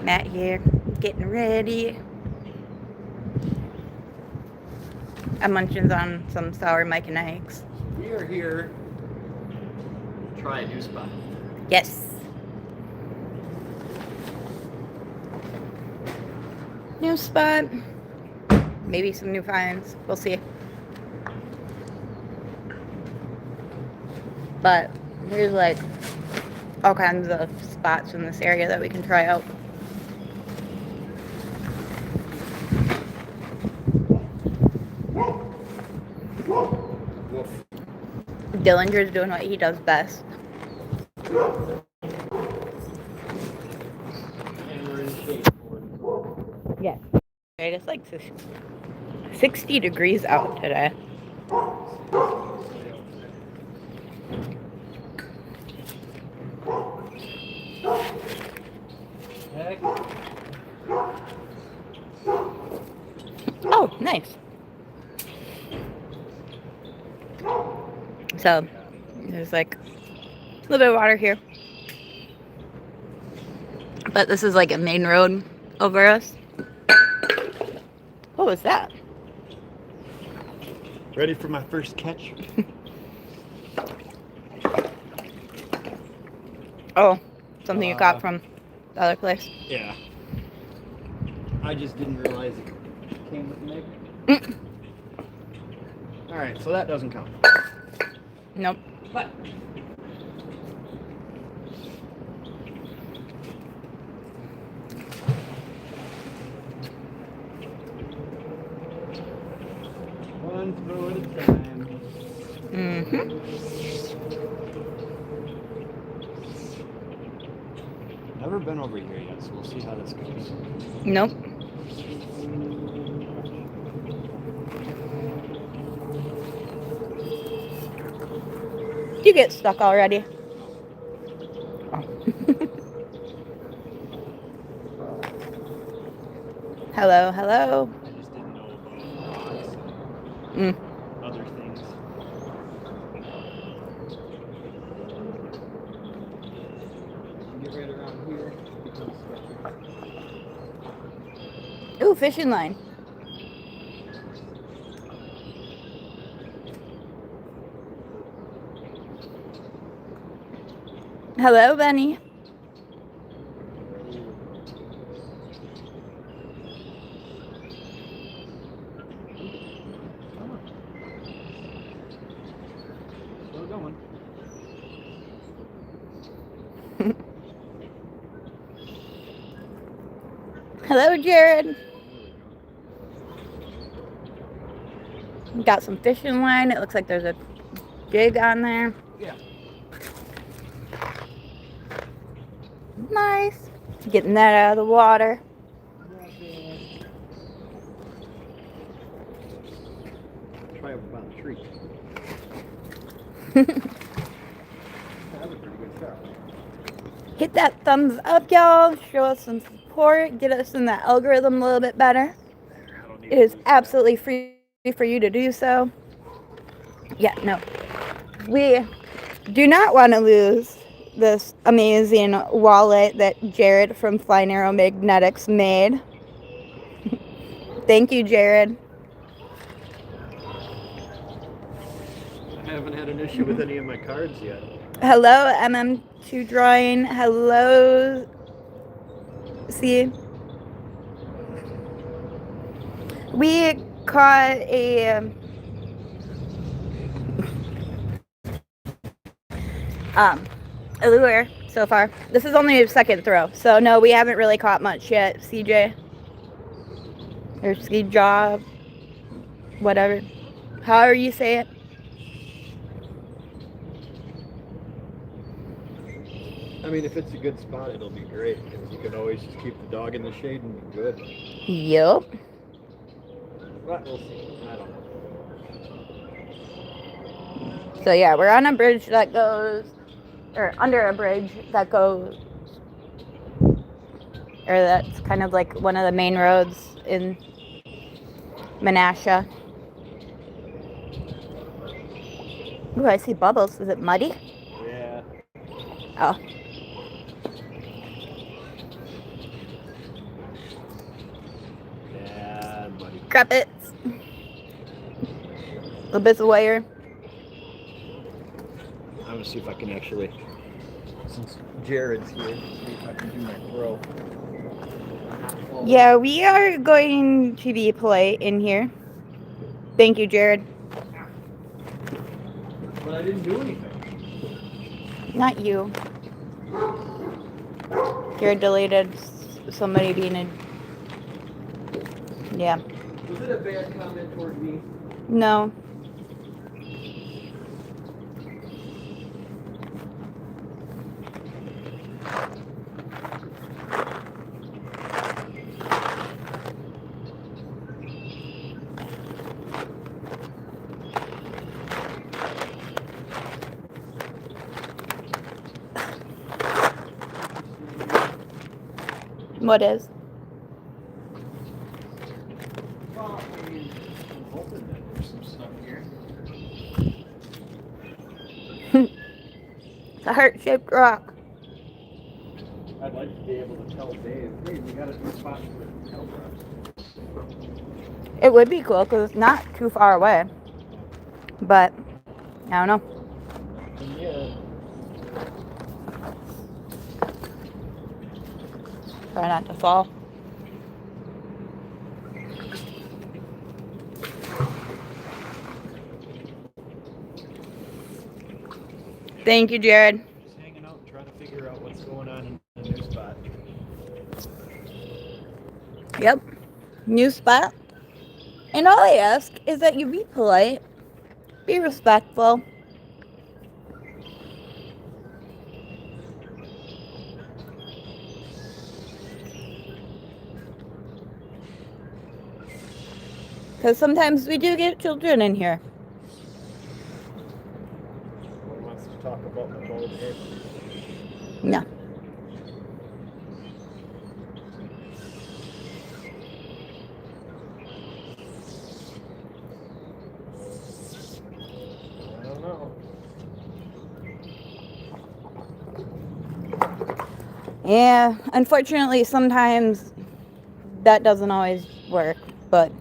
Matt here, getting ready. I'm munching on some sour Mike and eggs. We are here to try a new spot. Yes. New spot. Maybe some new finds. We'll see. But there's like all kinds of spots in this area that we can try out. Woof. Dillinger's doing what he does best. And we're in shade for it. Yeah. It's like 60 degrees out today. Heck. Oh, nice. So, there's like a little bit of water here. But this is like a main road over us. What was that? Ready for my first catch? Oh, something you got from the other place. Yeah. I just didn't realize it came with an egg. Alright, so that doesn't count. Nope. But one throw at a time. Mm-hmm. Never been over here yet, so we'll see how this goes. Nope. You get stuck already. Oh. Hello, hello. I just didn't know about rocks Mm. and other things. Get right around here. It becomes sketchy. Ooh, fishing line. Hello, Benny. Still going. Hello, Jared. Got some fishing line. It looks like there's a jig on there. Yeah. Nice. Getting that out of the water. Try over by the tree. That was a pretty good shot. Hit that thumbs up, y'all. Show us some support. Get us in the algorithm a little bit better. I don't need It is absolutely free for you to do so. Yeah, no. We do not want to lose this amazing wallet that Jared from Flying Arrow Magnetics made. Thank you, Jared. I haven't had an issue with any of my cards yet. Hello, MM2 Drawing. Hello, see. We caught a lure so far. This is only a second throw, so no, we haven't really caught much yet, CJ. Or ski job, whatever. However you say it. I mean, if it's a good spot, it'll be great because you can always just keep the dog in the shade and be good. Yup. But we'll see. I don't know. So yeah, we're on a bridge that goes, or under a bridge that goes, or that's kind of like one of the main roads in Menasha. Ooh, I see bubbles. Is it muddy? Yeah. Oh. Crumpets. Little bits of wire. I'm gonna see if I can actually, since Jared's here, see if I can do my throw. Yeah, we are going to be polite in here. Thank you, Jared. But I didn't do anything. Not you. Jared deleted somebody being a... Yeah. Was it a bad comment toward me? No. What is? Well, I mean, I'm hoping that there's some stuff here. It's a heart-shaped rock. I'd like to be able to tell Dave, hey, we got a new spot for hell drops. It would be cool because it's not too far away. But, I don't know. Yeah. Try not to fall. Thank you, Jared. Just hanging out and trying to figure out what's going on in the new spot. Yep. New spot. And all I ask is that you be polite, be respectful. Because sometimes we do get children in here. Who wants to talk about my bald head? No. I don't know. Yeah, unfortunately, sometimes that doesn't always work, but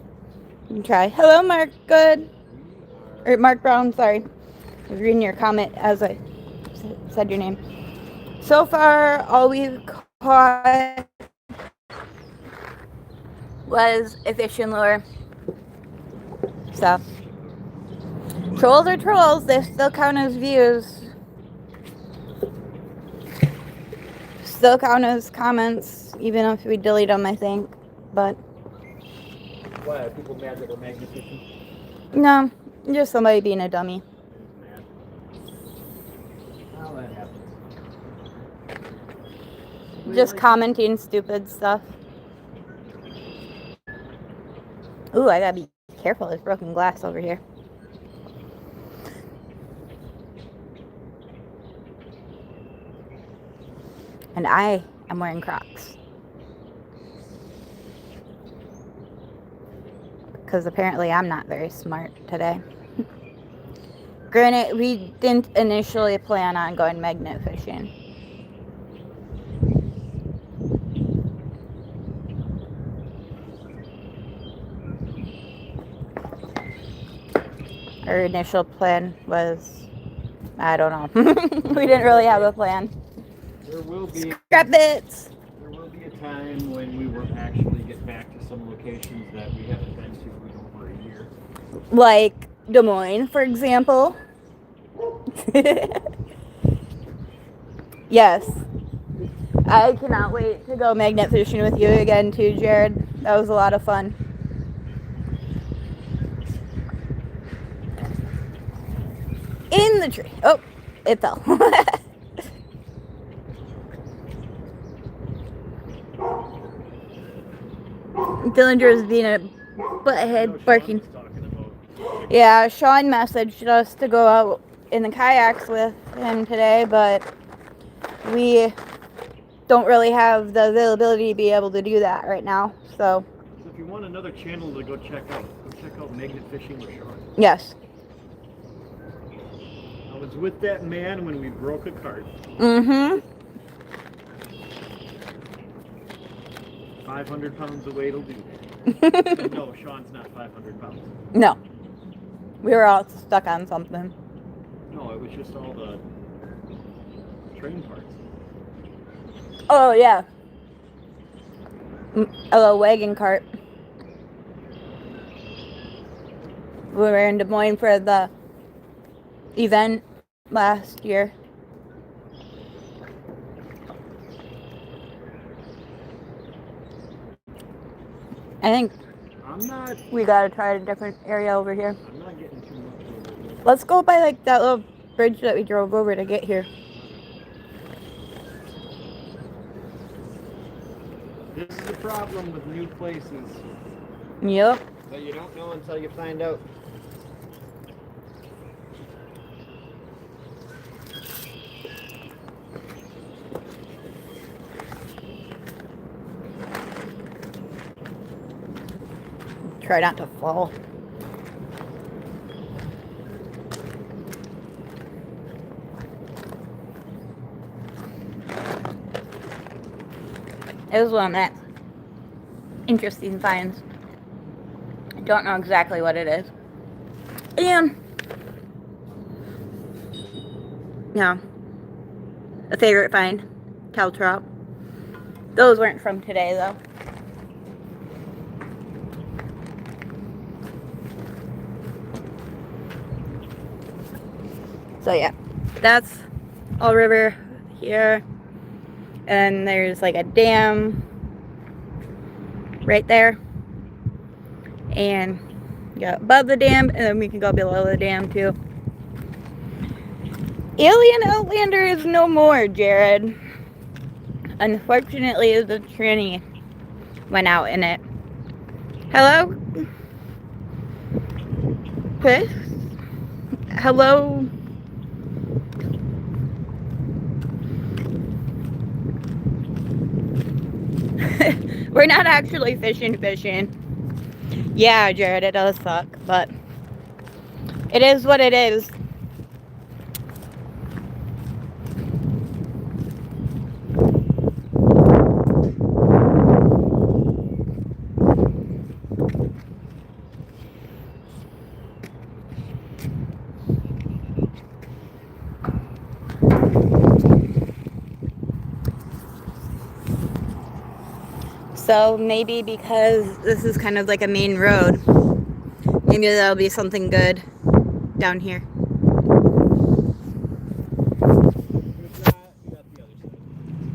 you can try. Hello, Mark Good. Or Mark Brown, sorry. I was reading your comment as I said your name. So far, all we've caught was a fishing lure. So, trolls are trolls. They still count as views. Still count as comments, even if we delete them, I think. But, Why? Are people mad that we're magnificent? no, just somebody being a dummy. Mad. How that happens. Just commenting stupid stuff. Ooh, I gotta be careful. There's broken glass over here. And I am wearing Crocs. Because apparently I'm not very smart today. Granted, we didn't initially plan on going magnet fishing. Our initial plan was, I don't know. We didn't really have a plan. There will be. Scrap bits! There will be a time when we will actually get back to some locations that we haven't been to in over a year. Like Des Moines, for example. Yes. I cannot wait to go magnet fishing with you again too, Jared. That was a lot of fun. In the tree. Oh, it fell. Dillinger is being a butthead barking. Yeah, Sean messaged us to go out in the kayaks with him today, but we don't really have the availability to be able to do that right now. So if you want another channel to go check out Magnet Fishing with Sean. Yes. I was with that man when we broke a cart. Mm-hmm. 500 pounds of weight will do that. And no, Sean's not 500 pounds. No. We were all stuck on something. No, it was just all the train parts. Oh, yeah. A little wagon cart. We were in Des Moines for the event last year. I think we gotta try a different area over here. I'm not getting too much over here. Let's go by like that little bridge that we drove over to get here. This is the problem with new places. Yep. But you don't know until you find out. Try not to fall. It was one of that interesting finds. I don't know exactly what it is. And yeah, a favorite find, cow trout. Those weren't from today though. So yeah, that's All River here. And there's like a dam right there. And you go above the dam, and then we can go below the dam too. Alien Outlander is no more, Jared. Unfortunately, the tranny went out in it. Hello? Chris? Hello? We're not actually fishing. Yeah, Jared, it does suck, but it is what it is. So maybe because this is kind of like a main road, maybe there'll be something good down here.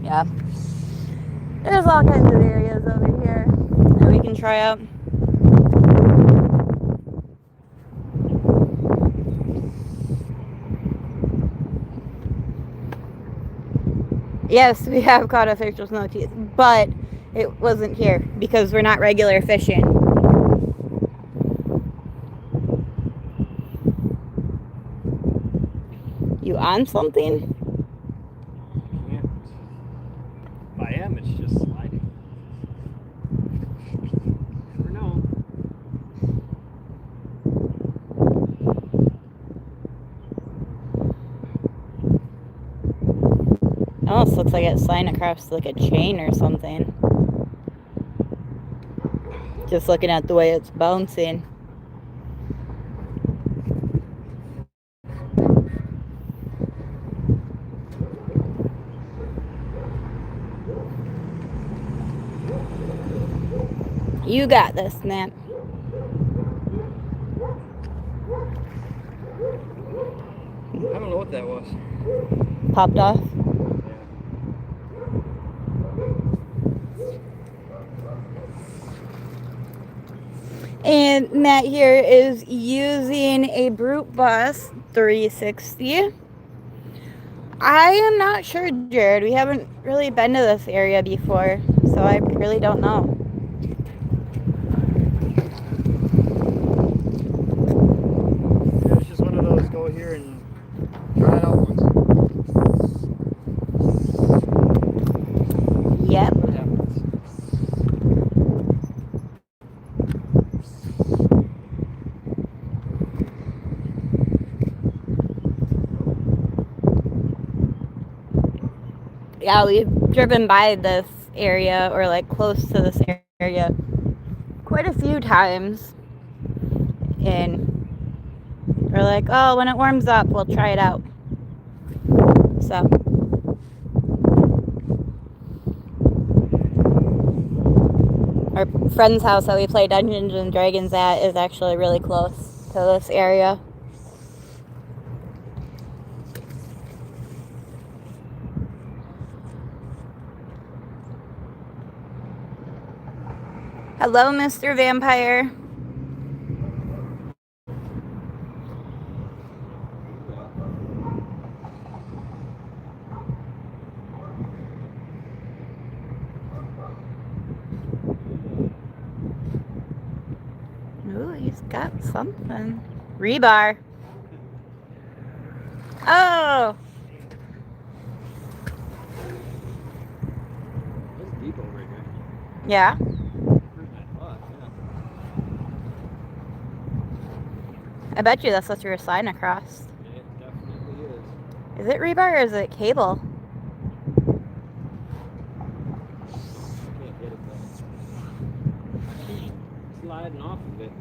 Yeah. There's all kinds of areas over here that we can try out. Yes, we have caught a fish with no teeth, but it wasn't here because we're not regular fishing. You on something? Yeah. If I am, it's just sliding. Never know. It almost looks like it's sliding across like a chain or something. Just looking at the way it's bouncing. You got this, Nat. I don't know what that was. Popped off. And Matt here is using a Brute Bus 360. I am not sure, Jared. We haven't really been to this area before, so I really don't know. Yeah, it's just one of those go here and try it out once. Yep. What happens? Yeah, we've driven by this area or like close to this area quite a few times, and we're like, oh, when it warms up, we'll try it out. So our friend's house that we play Dungeons and Dragons at is actually really close to this area. Hello, Mr. Vampire. Ooh, he's got something. Rebar. Oh! That's deep over here. Yeah. I bet you that's what you were sliding across. It definitely is. Is it rebar or is it cable? Can't get it though. Sliding off of it.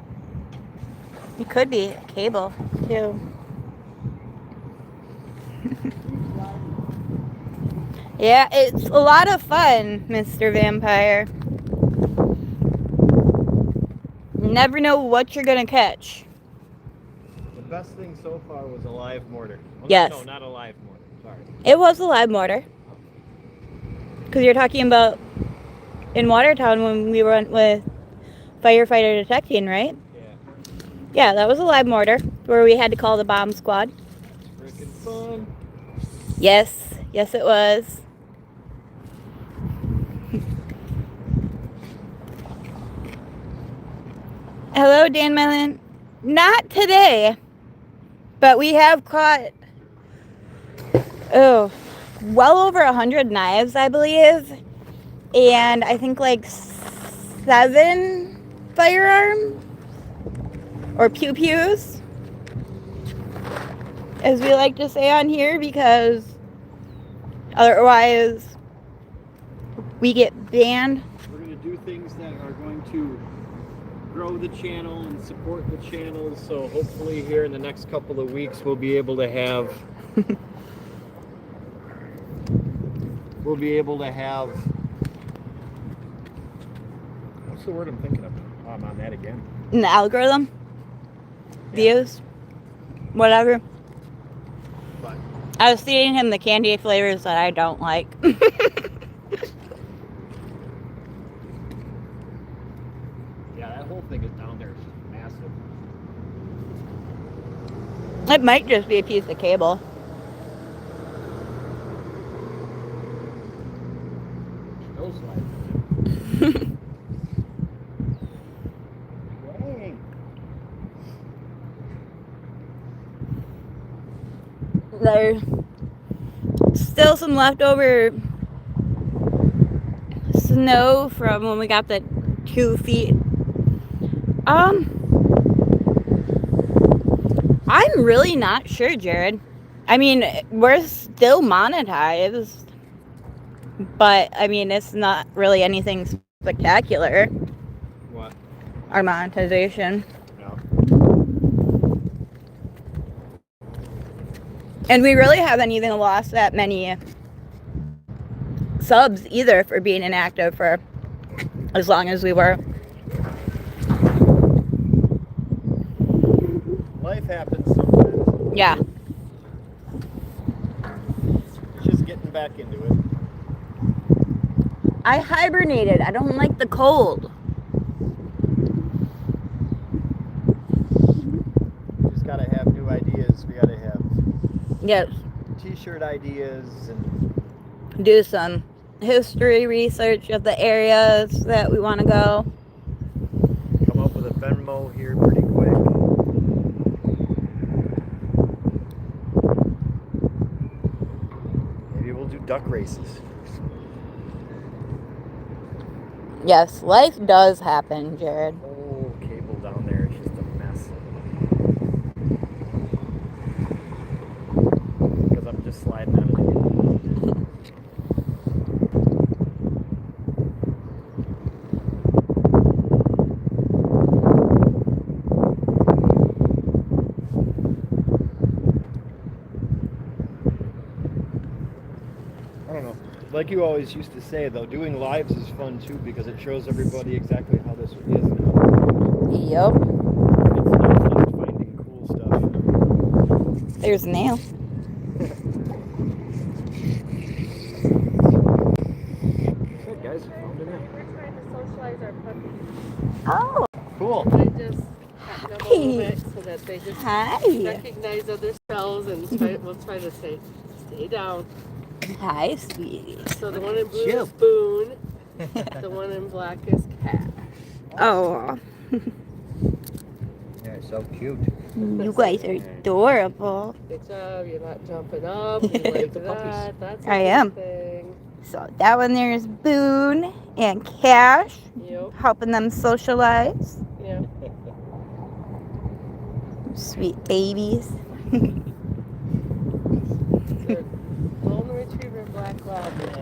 It could be cable, too. Yeah, it's a lot of fun, Mr. Vampire. You never know what you're gonna catch. The best thing so far was a live mortar. Well, Yes. No, not a live mortar. Sorry. It was a live mortar. Because you're talking about in Watertown when we went with firefighter detecting, right? Yeah. Yeah, that was a live mortar where we had to call the bomb squad. Freaking fun. Yes, yes it was. Hello, Dan Mellon. Not today, but we have caught, well over 100 knives, I believe, and I think like 7 firearms, or pew-pews, as we like to say on here, because otherwise we get banned. We're going to do things that are going to grow the channel and support the channel, so hopefully here in the next couple of weeks we'll be able to have what's the word I'm thinking of? Oh, I'm on that again. An algorithm, views, whatever. But I was feeding him the candy flavors that I don't like. yeah, that whole thing is down there. It's just massive. It might just be a piece of cable. Feels like. Dang. There's still some leftover snow from when we got the 2 feet. I'm really not sure, Jared. I mean, we're still monetized, but I mean, it's not really anything spectacular. What? Our monetization. No. And we really haven't even lost that many subs either for being inactive for as long as we were. Life happens sometimes. Yeah. Just getting back into it. I hibernated. I don't like the cold. Just gotta have new ideas. We gotta have Yes. t-shirt ideas and Do some history research of the areas that we want to go. come up with a Venmo here pretty quick. Maybe we'll do duck races. Yes, life does happen, Jared. Whole cable down there is just a mess. Because I'm just sliding on it again. like you always used to say, though, doing lives is fun too because it shows everybody exactly how this is now. Yep. It's not fun finding cool stuff. There's a nail. Good guys, found it in. We're trying to socialize our puppies. Oh. Cool. I just pat them a little bit so that they just Hi. recognize other cells and we'll try to say, stay down. Hi, sweetie. So the one in blue Chill. is Boone. The one in black is Cat. Oh. Yeah, so cute. You guys are adorable. Good job. You're not jumping up. You like the puppies. that. That's a I good am. thing. So that one there is Boone and Cash, Yep. helping them socialize. Yeah. Sweet babies. So golden retriever and black lab mix.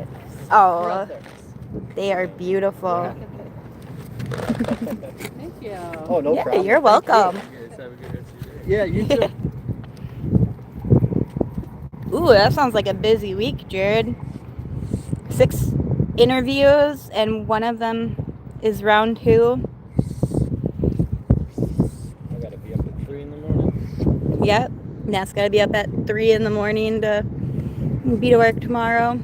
Oh, Brothers. they are beautiful. Thank you. Oh, no Yeah, problem. you're welcome. You guys have a good rest of your day. Yeah, you too. Ooh, that sounds like a busy week, Jared. 6 interviews, and one of them is round 2. I gotta be up at 3 in the morning. Yep. Nat's got to be up at 3 in the morning to be to work tomorrow.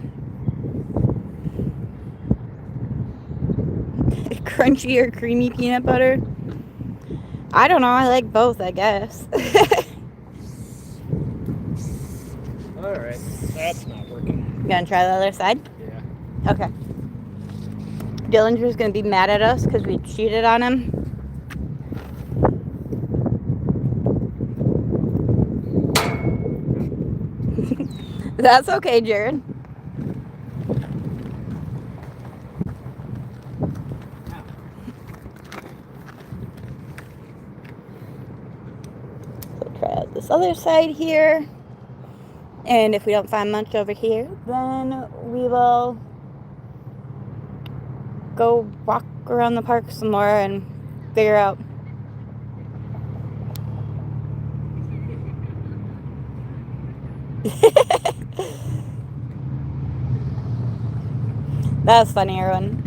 Crunchy or creamy peanut butter? I don't know. I like both, I guess. All right, that's not working. You gonna try the other side? Yeah. Okay. Dillinger's gonna be mad at us because we cheated on him. That's okay, Jared. So try out this other side here. And if we don't find much over here, then we will go walk around the park some more and figure out. That was funny, everyone.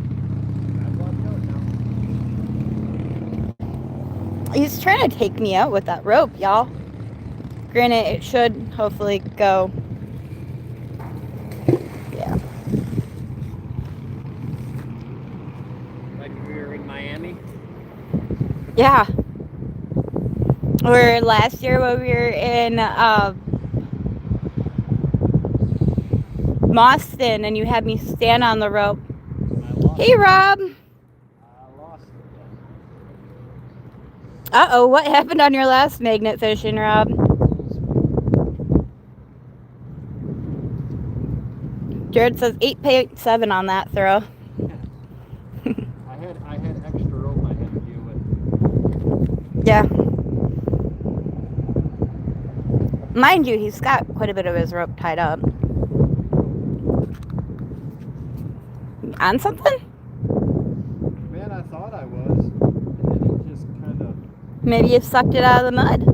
He's trying to take me out with that rope, y'all. Granted, it should hopefully go. Yeah. Like we were in Miami. Yeah. Or last year when we were in Boston and you had me stand on the rope. Hey, Rob. I lost it. Uh-oh, what happened on your last magnet fishing, Rob? Jared says 8.7 on that throw. I had extra rope I had to deal with. Yeah. Mind you, he's got quite a bit of his rope tied up. On something? Man, I thought I was, and then it just kind of. Maybe you sucked it out of the mud.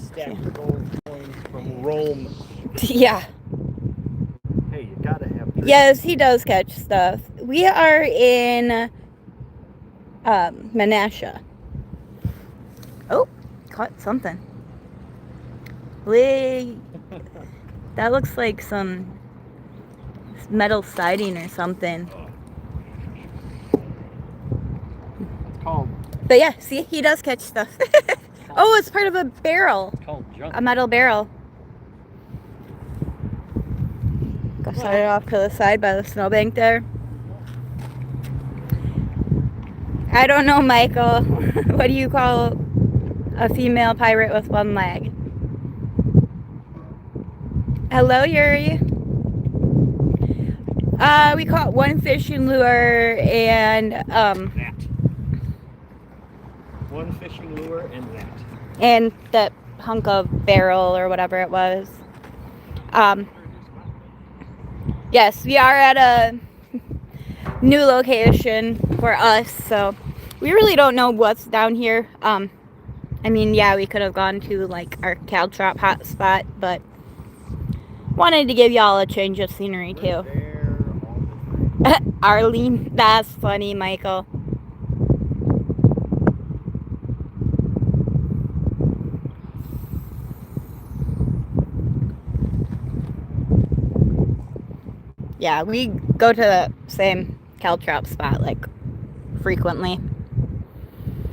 Stacked gold coins from Rome. Yeah. Hey, you gotta have. Yes, he does catch stuff. We are in Menasha. Oh, caught something. That looks like some metal siding or something. It's called. But yeah, see, he does catch stuff. Oh, it's part of a barrel. It's called junk. A metal barrel. Go set it off to the side by the snowbank there. I don't know, Michael. What do you call a female pirate with one leg? Hello, Yuri. We caught one fishing lure and That. One fishing lure and that. and that hunk of barrel or whatever it was. Yes, we are at a new location for us, so we really don't know what's down here. I mean, yeah, we could have gone to like our caltrop hotspot, but wanted to give y'all a change of scenery We're too. there all the time. Arlene, that's funny, Michael. Yeah, we go to the same caltrop spot like frequently.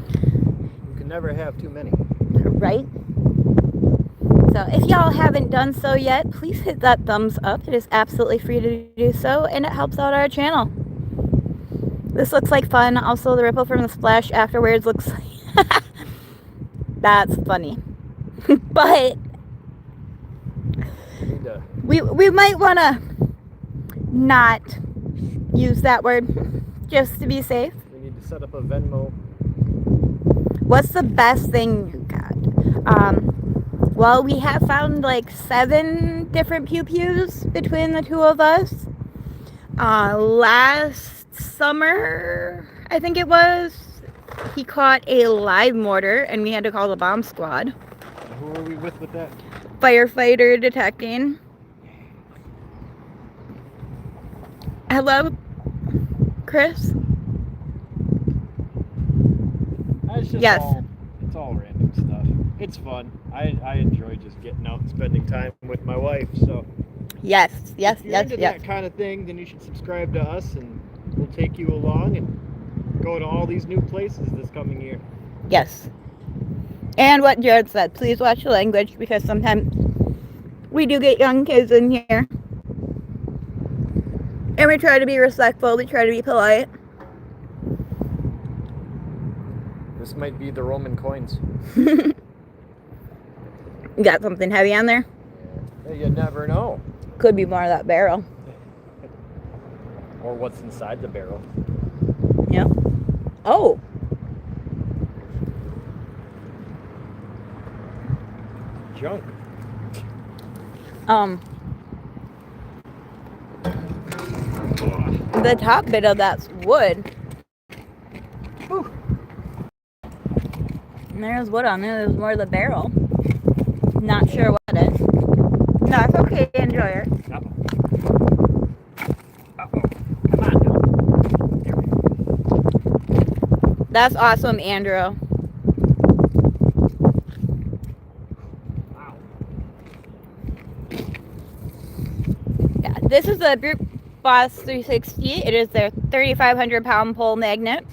You can never have too many. Right? So if y'all haven't done so yet, please hit that thumbs up. It is absolutely free to do so, and it helps out our channel. This looks like fun. Also, the ripple from the splash afterwards looks like... That's funny. But we might want to not use that word just to be safe. We need to set up a Venmo. What's the best thing you got? Well, we have found like 7 different pew-pews between the two of us. Last summer, I think it was, he caught a live mortar and we had to call the bomb squad. Who are we with that? Firefighter detecting. Hello, Chris? It's just Yes. It's all random stuff. It's fun. I enjoy just getting out and spending time with my wife. So Yes. if you're into that kind of thing, then you should subscribe to us, and we'll take you along and go to all these new places this coming year. Yes. And what Jared said, please watch the language, because sometimes we do get young kids in here. And we try to be respectful, we try to be polite. This might be the Roman coins. You got something heavy on there? Yeah, you never know. Could be more of that barrel. Or what's inside the barrel. Yep. Oh. Junk. The top bit of that's wood. Whew. And there's wood on there. There's more of the barrel. Not sure what it is. No, it's okay. Enjoy it. Uh-oh. Come on now. There we go. That's awesome, Andrew. Wow. Yeah, this is a Brute Boss 360. It is their 3,500 pound pole magnet.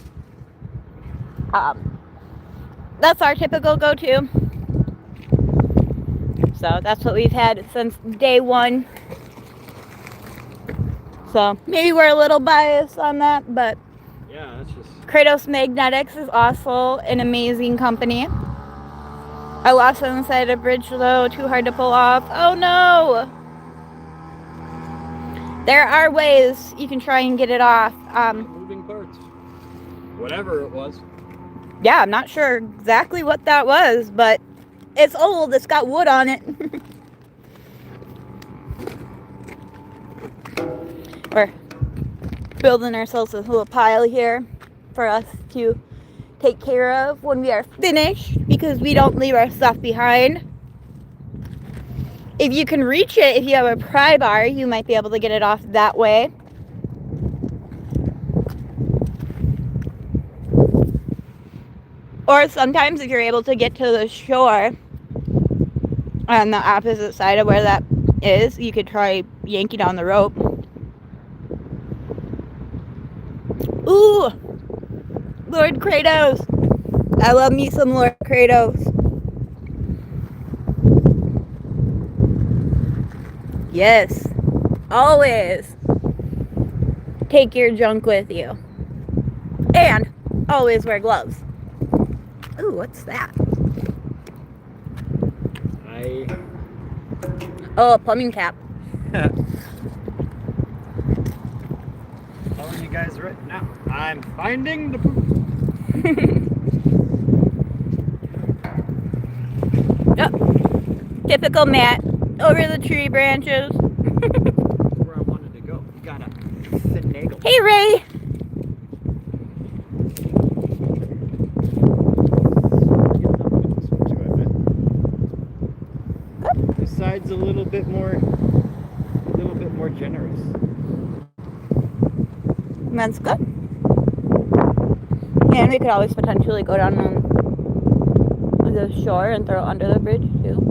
That's our typical go-to. So that's what we've had since day one. So maybe we're a little biased on that, but Yeah, that's just... Kratos Magnetics is also an amazing company. I lost it inside a bridge though, too hard to pull off. Oh no! There are ways you can try and get it off. moving parts. Whatever it was. Yeah, I'm not sure exactly what that was, but it's old. It's got wood on it. We're building ourselves a little pile here for us to take care of when we are finished, because we don't leave our stuff behind. If you can reach it, if you have a pry bar, you might be able to get it off that way. Or sometimes if you're able to get to the shore on the opposite side of where that is, you could try yanking on the rope. Ooh! Lord Kratos! I love me some Lord Kratos. Yes. Always take your junk with you. And always wear gloves. Ooh, what's that? Oh, a plumbing tap. Telling you guys right now, I'm finding the poop. Oh, typical Matt over the tree branches. Where I wanted to go. You gotta finagle. Hey, Ray. Get up with this tide's a little bit more generous. That's good. And we could always potentially go down on the shore and throw it under the bridge too.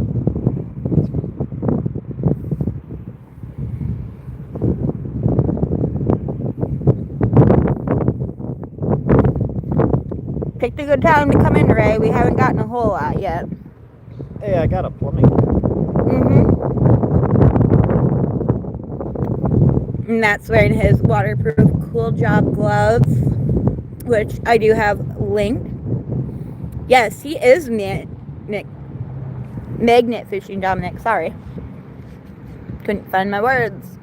Picked a good time to come in, Ray. We haven't gotten a whole lot yet. Hey, I got a plumbing kit. And that's wearing his waterproof Cool Job gloves, which I do have linked. Yes, he is magnet fishing, Dominic. Sorry. Couldn't find my words.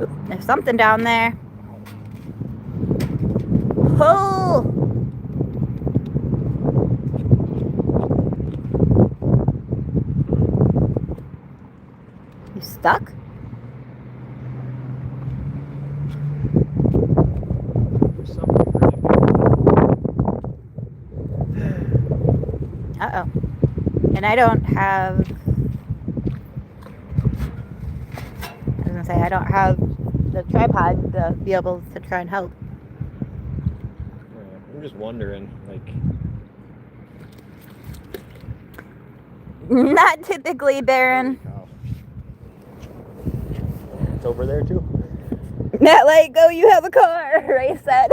Oop, there's something down there. Oh! You stuck? Uh-oh. And I don't have... I don't have the tripod to be able to try and help. I'm just wondering, like... Not typically, Baron. It's over there, too. Not like, oh, you have a car, Ray said.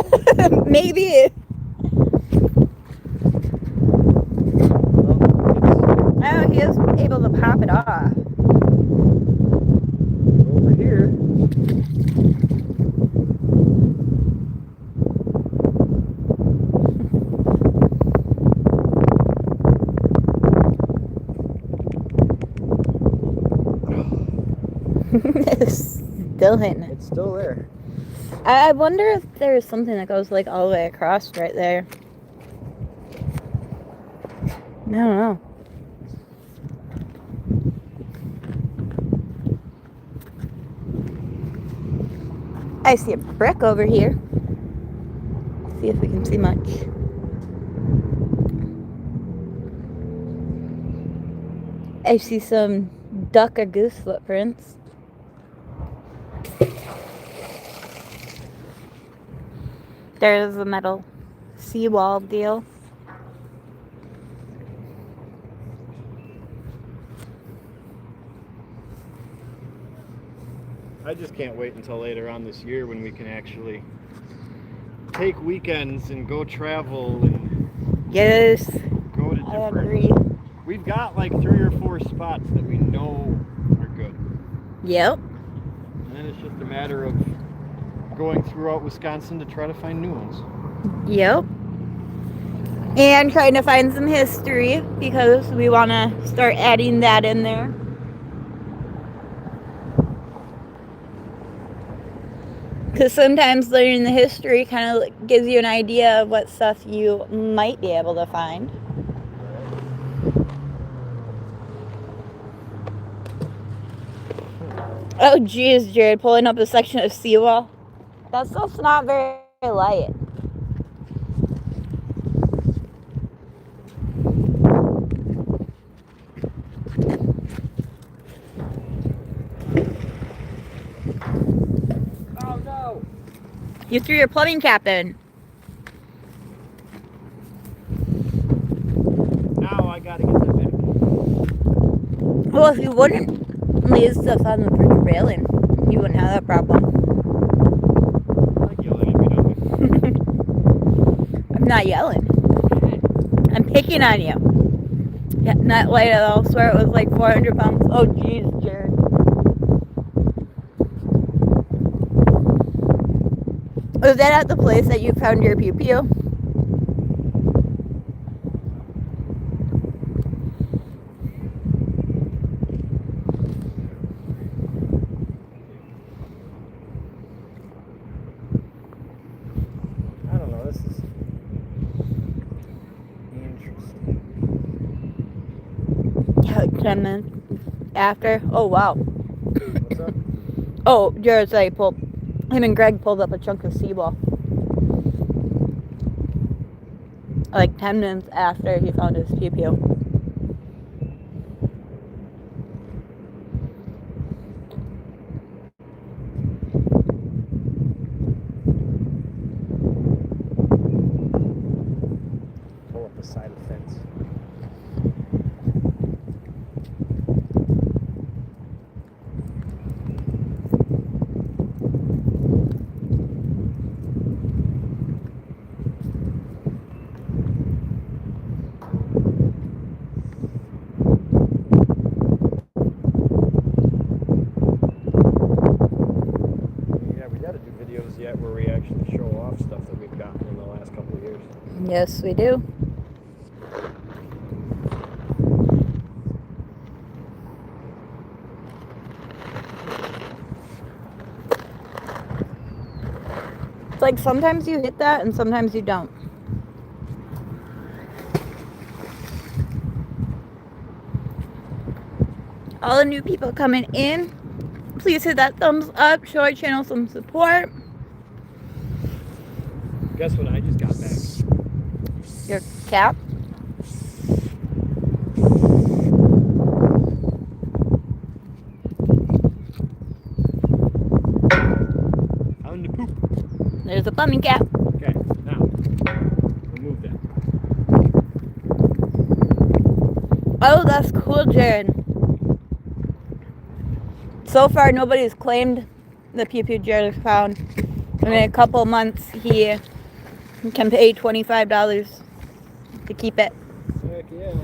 Maybe. Oh, he is able to pop it off. Over here. It's still hitting it. It's still there. I wonder if there's something that goes like all the way across right there. I don't know. I see a brick over here. See if we can see much. I see some duck or goose footprints. There's a metal seawall deal. I just can't wait until later on this year when we can actually take weekends and go travel and Yes, go to I different... agree. We've got like 3 or 4 spots that we know are good. Yep. And then it's just a matter of going throughout Wisconsin to try to find new ones. Yep. And trying to find some history because we want to start adding that in there. Because sometimes learning the history kind of gives you an idea of what stuff you might be able to find. Oh geez, Jared, pulling up a section of seawall. That stuff's not very light. Oh no! You threw your plumbing cap in. Now I gotta get that back. Well, if you wouldn't leave stuff on the bridge railing, you wouldn't have that problem. I like yelling at me, don't you? I'm not yelling. I'm picking on you. Yeah, not light at all. I swear it was like 400 pounds. Oh, jeez, Jared. Was that at the place that you found your pew-pew? I don't know, this is interesting. Yeah, 10 minutes after. Oh, wow. What's up? Oh, Jared's like, him and Greg pulled up a chunk of seawall. Like 10 minutes after he found his pew-pew. Yes, we do. It's like sometimes you hit that and sometimes you don't. All the new people coming in, please hit that thumbs up, show our channel some support. Guess what I just got back? Your cap. On the poop. There's a plumbing cap. Okay, now remove that. Oh, that's cool, Jared. So far, nobody's claimed the pew pew Jared found. And in a couple months, he can pay $25 to keep it. Heck yeah.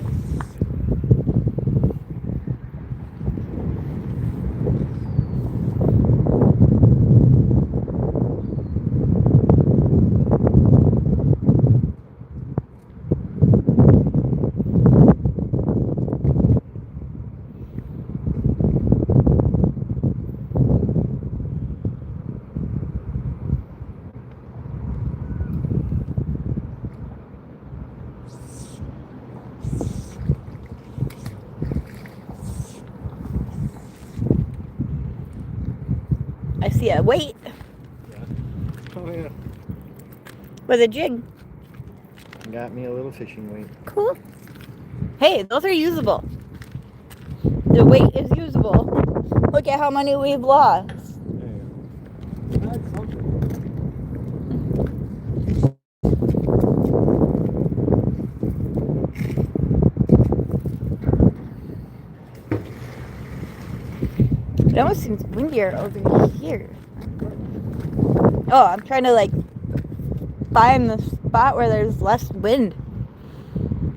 I see a weight Yeah. Oh yeah. with a jig. Got me a little fishing weight. Cool. Hey, those are usable. The weight is usable. Look at how many we've lost. There you go. That's something. It almost seems windier over here. Oh, I'm trying to like find the spot where there's less wind.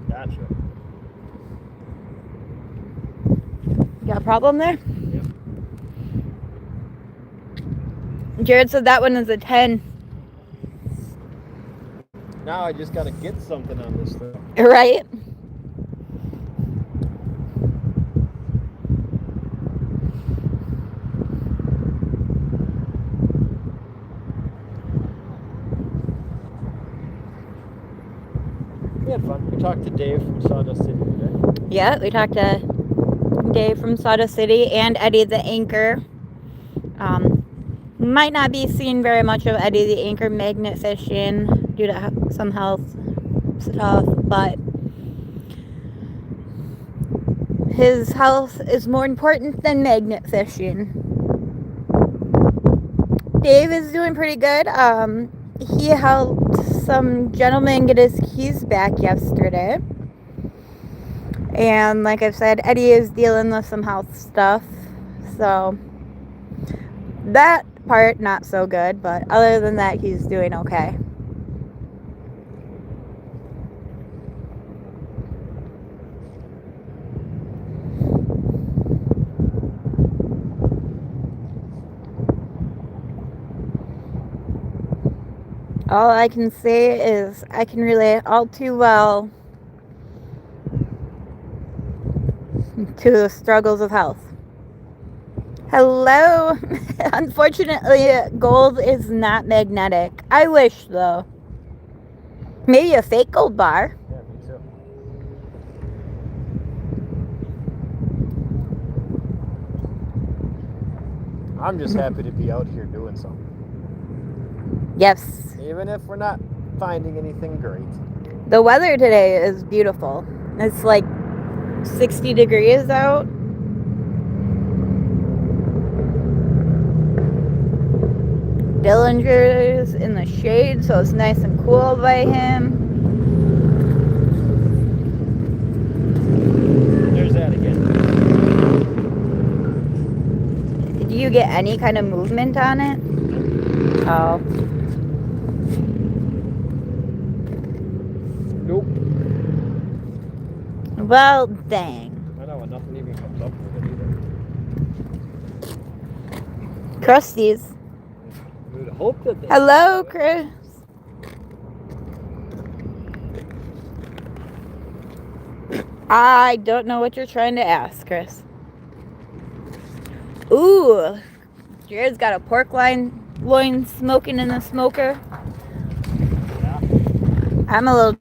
Gotcha. You got a problem there? Yep. Jared said that one is a 10. Now I just gotta get something on this thing. Right? We had fun. We talked to Dave from Sawdust City today. Yeah, we talked to Dave from Sawdust City and Eddie the Anchor. Might not be seeing very much of Eddie the Anchor magnet fishing due to some health stuff, but his health is more important than magnet fishing. Dave is doing pretty good. He helped some gentleman get his keys back yesterday. And like I've said, Eddie is dealing with some health stuff. So that part not so good, but other than that, he's doing okay. All I can say is I can relate all too well to the struggles of health. Hello. Unfortunately, gold is not magnetic. I wish, though. Maybe a fake gold bar. Yeah, me too. I'm just happy to be out here doing something. Yes. Even if we're not finding anything great. The weather today is beautiful. It's like 60 degrees out. Dillinger's in the shade, so it's nice and cool by him. There's that again. Did you get any kind of movement on it? Oh. Nope. Well, dang. I know, and nothing even comes up with it either. Crusties. We would hope that they... Hello, Chris. I don't know what you're trying to ask, Chris. Ooh, Jared's got a pork loin smoking in the smoker. Yeah. I'm a little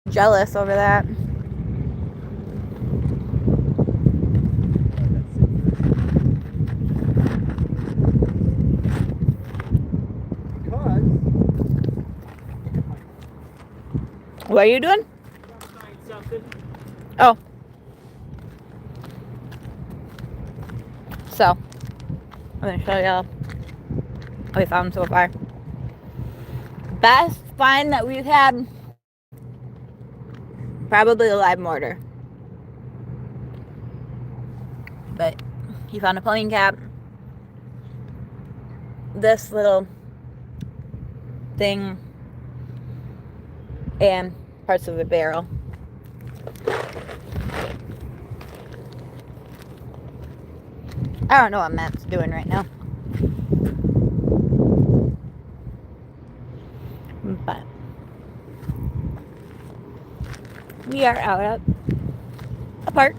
jealous over that. Because What are you doing? I'm trying something. Oh. So, I'm going to show y'all what we found so far. Best find that we've had, probably a live mortar. But he found a plumbing cap. This little thing. And parts of a barrel. I don't know what Matt's doing right now. But we are out at a park.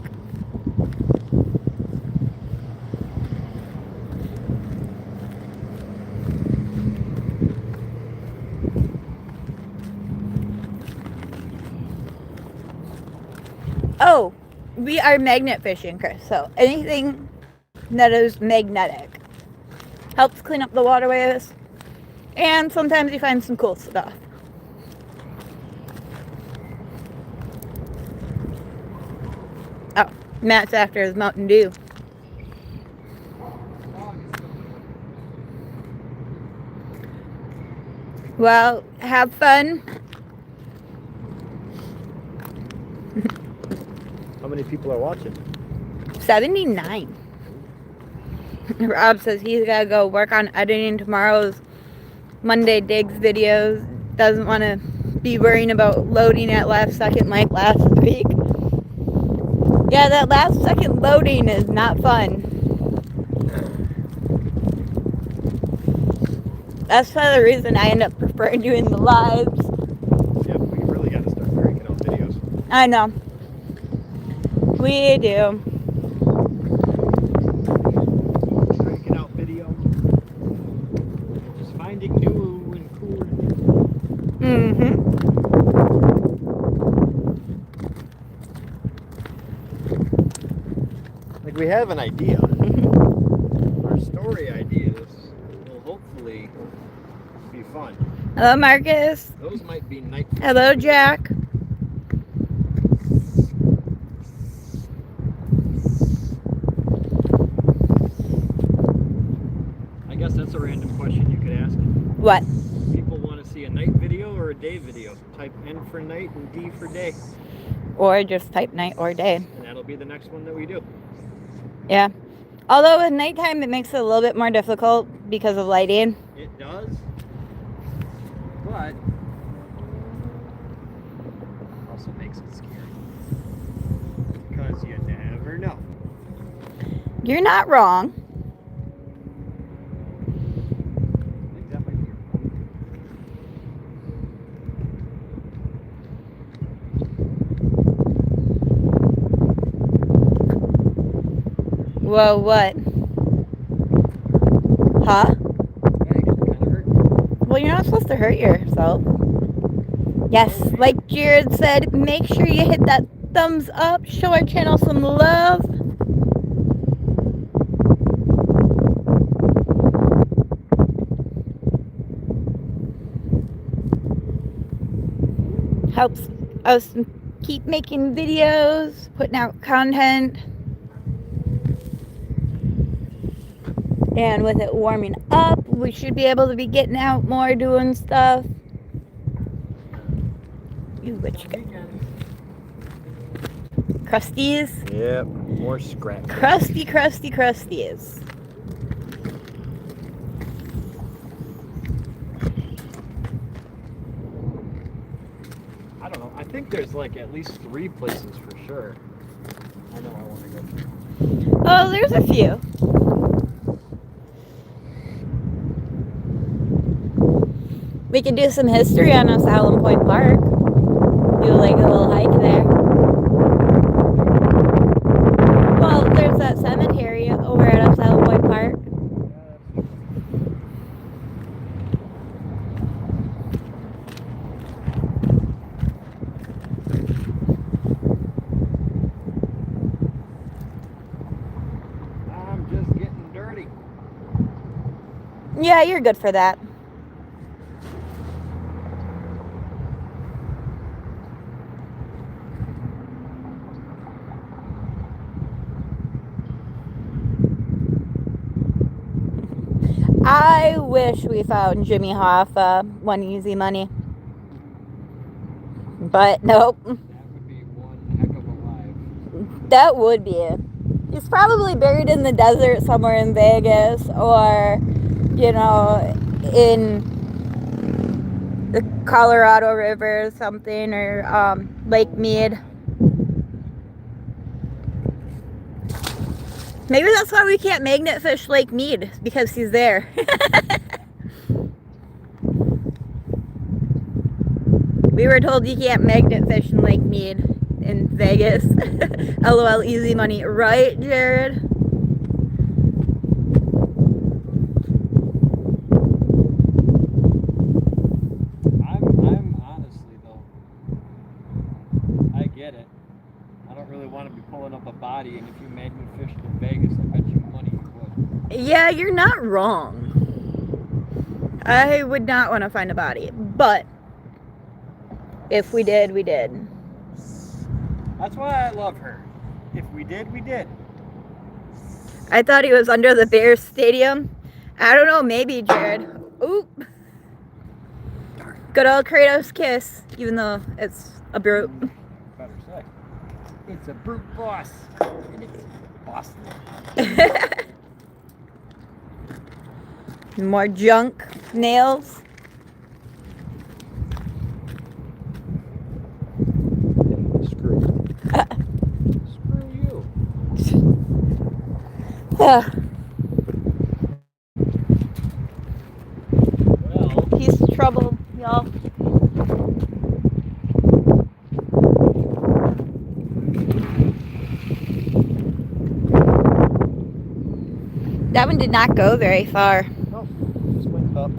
Oh, we are magnet fishing, Chris. So anything that is magnetic helps clean up the waterways. And sometimes you find some cool stuff. Oh, Matt's after his Mountain Dew. Well, have fun. How many people are watching? 79. Rob says he's got to go work on editing tomorrow's Monday Digs videos. Doesn't want to be worrying about loading at last second like last week. Yeah, that last second loading is not fun. That's part of the reason I end up preferring doing the lives. Yeah, we really got to start cranking out videos. I know. We do. Cranking out video. Just finding new and cool. Mm-hmm. Like we have an idea. Our story ideas will hopefully be fun. Hello, Marcus. Those might be night. Hello, Jack. I guess that's a random question you could ask. What? People want to see a night video or a day video. Type N for night and D for day. Or just type night or day. And that'll be the next one that we do. Yeah. Although at nighttime it makes it a little bit more difficult because of lighting. It does. But also makes it scary. Because you never know. You're not wrong. I think that might be your phone. Whoa, what? Huh? That actually kind of hurt. Well, you're not supposed to hurt yourself. Yes, like Jared said, make sure you hit that thumbs up. Show our channel some love. Helps us keep making videos, putting out content. And with it warming up, we should be able to be getting out more, doing stuff. You what you got? Crusties? Yep, more scratch. Crusties. I don't know. I think there's like at least 3 places for sure. I know I want to go. Oh, there's a few. We could do some history on Asylum Point Park. Do like a little hike there. over at South Point Park. I'm just getting dirty. Yeah, you're good for that. I wish we found Jimmy Hoffa, One Easy Money. But nope. That would be one heck of a live. That would be. He's probably buried in the desert somewhere in Vegas or, you know, in the Colorado River or something, or Lake Mead. Maybe that's why we can't magnet fish Lake Mead, because he's there. We were told you can't magnet fish in Lake Mead in Vegas. LOL, easy money. Right, Jared? I'm honestly, though, I get it. I don't really want to be pulling up a body, and if you magnet fished in Vegas, I bet you money you would. Yeah, you're not wrong. I would not want to find a body, but if we did, we did. That's why I love her. If we did, we did. I thought he was under the Bears stadium. I don't know, maybe, Jared. Oop. Good old Kratos kiss, even though it's a brute. Better say. It's a brute boss. And it's Boston. More junk nails. Screw you. Screw you. Well, Well, he's trouble, y'all. That one did not go very far. no, just went up.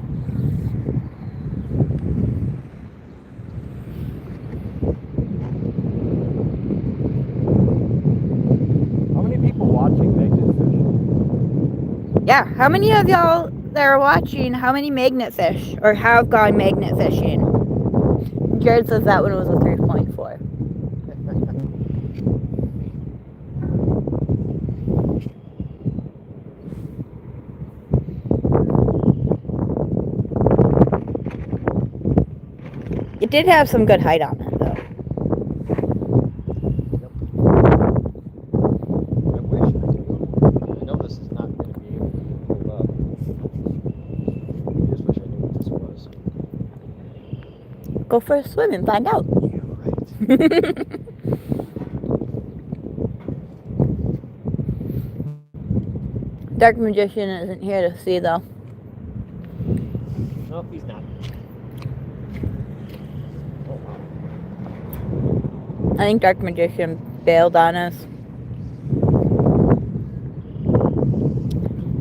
How many people watching magnet fish? Yeah, how many of y'all that are watching, how many magnet fish or have gone magnet fishing? Jared says that one was a 3.4. It did have some good height on it, though. I wish I knew. I know this is not going to be able to be pulled up. I just wish I knew what this was. Go for a swim and find out. Yeah, right. Dark Magician isn't here to see, though. No, he's not. Oh, wow. I think Dark Magician bailed on us.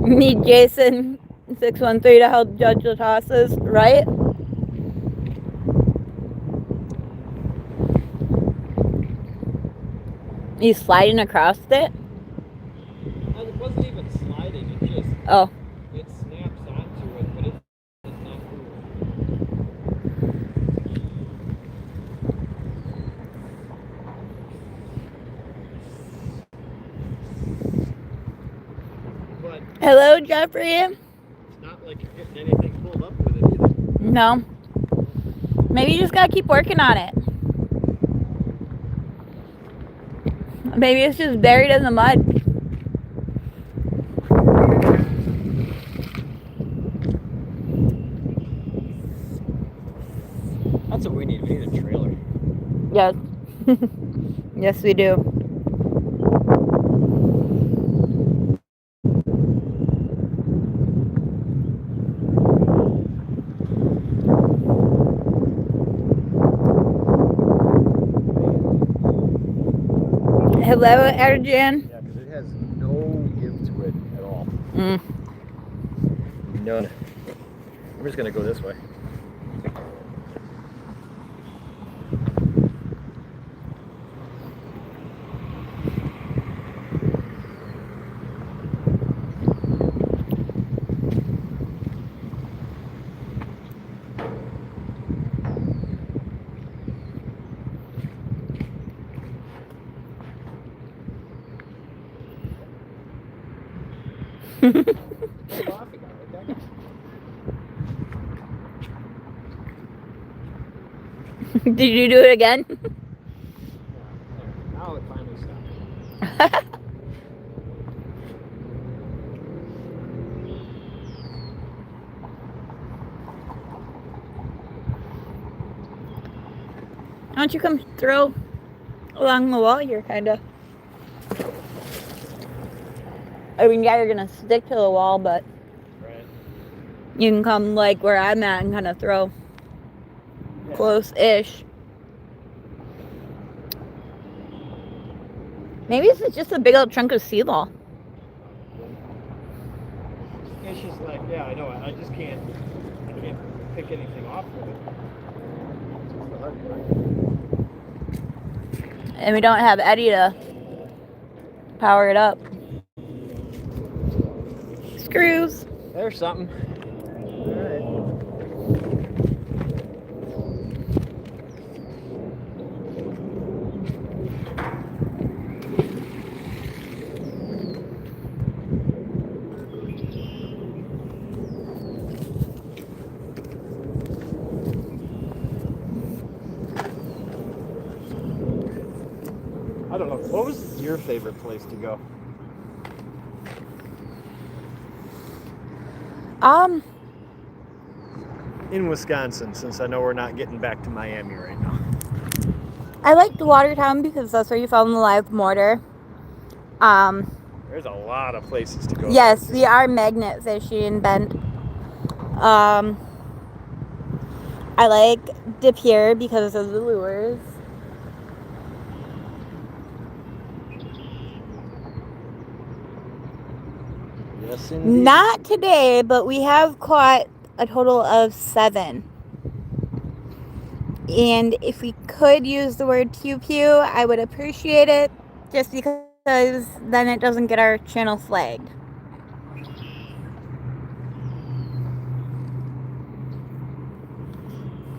Need Jason 613 to help judge the tosses, right? He's sliding across it? It wasn't even sliding, it just, Oh. it snaps onto it, but it's not moving. But Hello, Jeffrey? it's not like you're getting anything pulled up with it either. No. Maybe you just gotta keep working on it. Maybe it's just buried in the mud. That's what we need. We need a trailer. Yes. Yes, we do. Hello, Erjan. Yeah, because it has no give to it. Mm. None. I'm just gonna go this way. Did you do it again? Now it finally stopped. Why don't you come throw along the wall here, kind of? I mean, yeah, you're gonna stick to the wall, but Right. you can come like where I'm at and kind of throw close-ish. Maybe it's just a big old chunk of sea wall. It's just like, yeah, I know. I just can't pick anything off of it. That's the hard part. And we don't have Eddie to power it up. Screws. There's something. All right. I don't know. What was your favorite place to go? In Wisconsin, since I know we're not getting back to Miami right now. I liked Watertown because that's where you found the live mortar. There's a lot of places to go. Yes, we are magnet fishing, Bent. I like De Pere because of the lures. Yes, indeed. Not today, but we have caught a total of 7. And if we could use the word pew pew, I would appreciate it, just because then it doesn't get our channel flagged.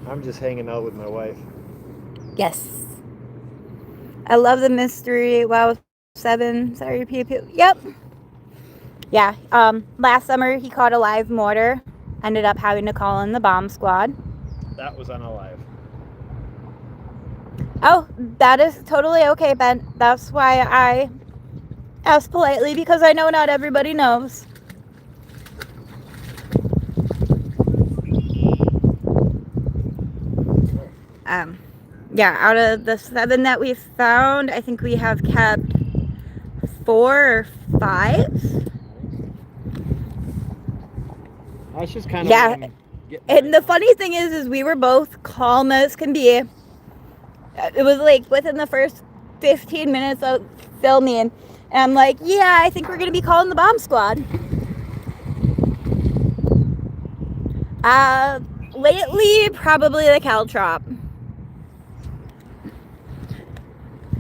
I'm just hanging out with my wife. Yes. I love the mystery. Wow, 7. Sorry, pew pew. Yep. Yeah. Last summer he caught a live mortar. Ended up having to call in the bomb squad. That was unalive. Oh, that is totally okay, Ben. That's why I ask politely, because I know not everybody knows. Yeah, out of the 7 that we've found, I think we have kept 4 or 5. That's just kind of Yeah, and the funny thing is we were both calm as can be. It was like within the first 15 minutes of filming, and I'm like, yeah, I think we're gonna be calling the bomb squad. Lately, probably the caltrop.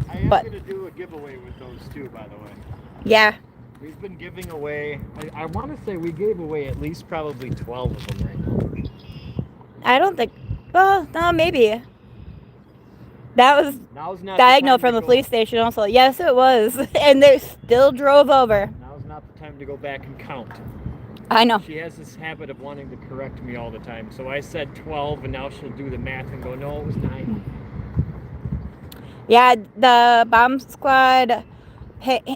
I am going to do a giveaway with those too, by the way. Yeah. We've been giving away, I want to say we gave away at least probably 12 of them right now. I don't think, well, no, maybe. That was Now's not diagonal from the police station also. Yes, it was. And they still drove over. Now's not the time to go back and count. I know. She has this habit of wanting to correct me all the time. So I said 12, and now she'll do the math and go, no, it was 9. Yeah, the bomb squad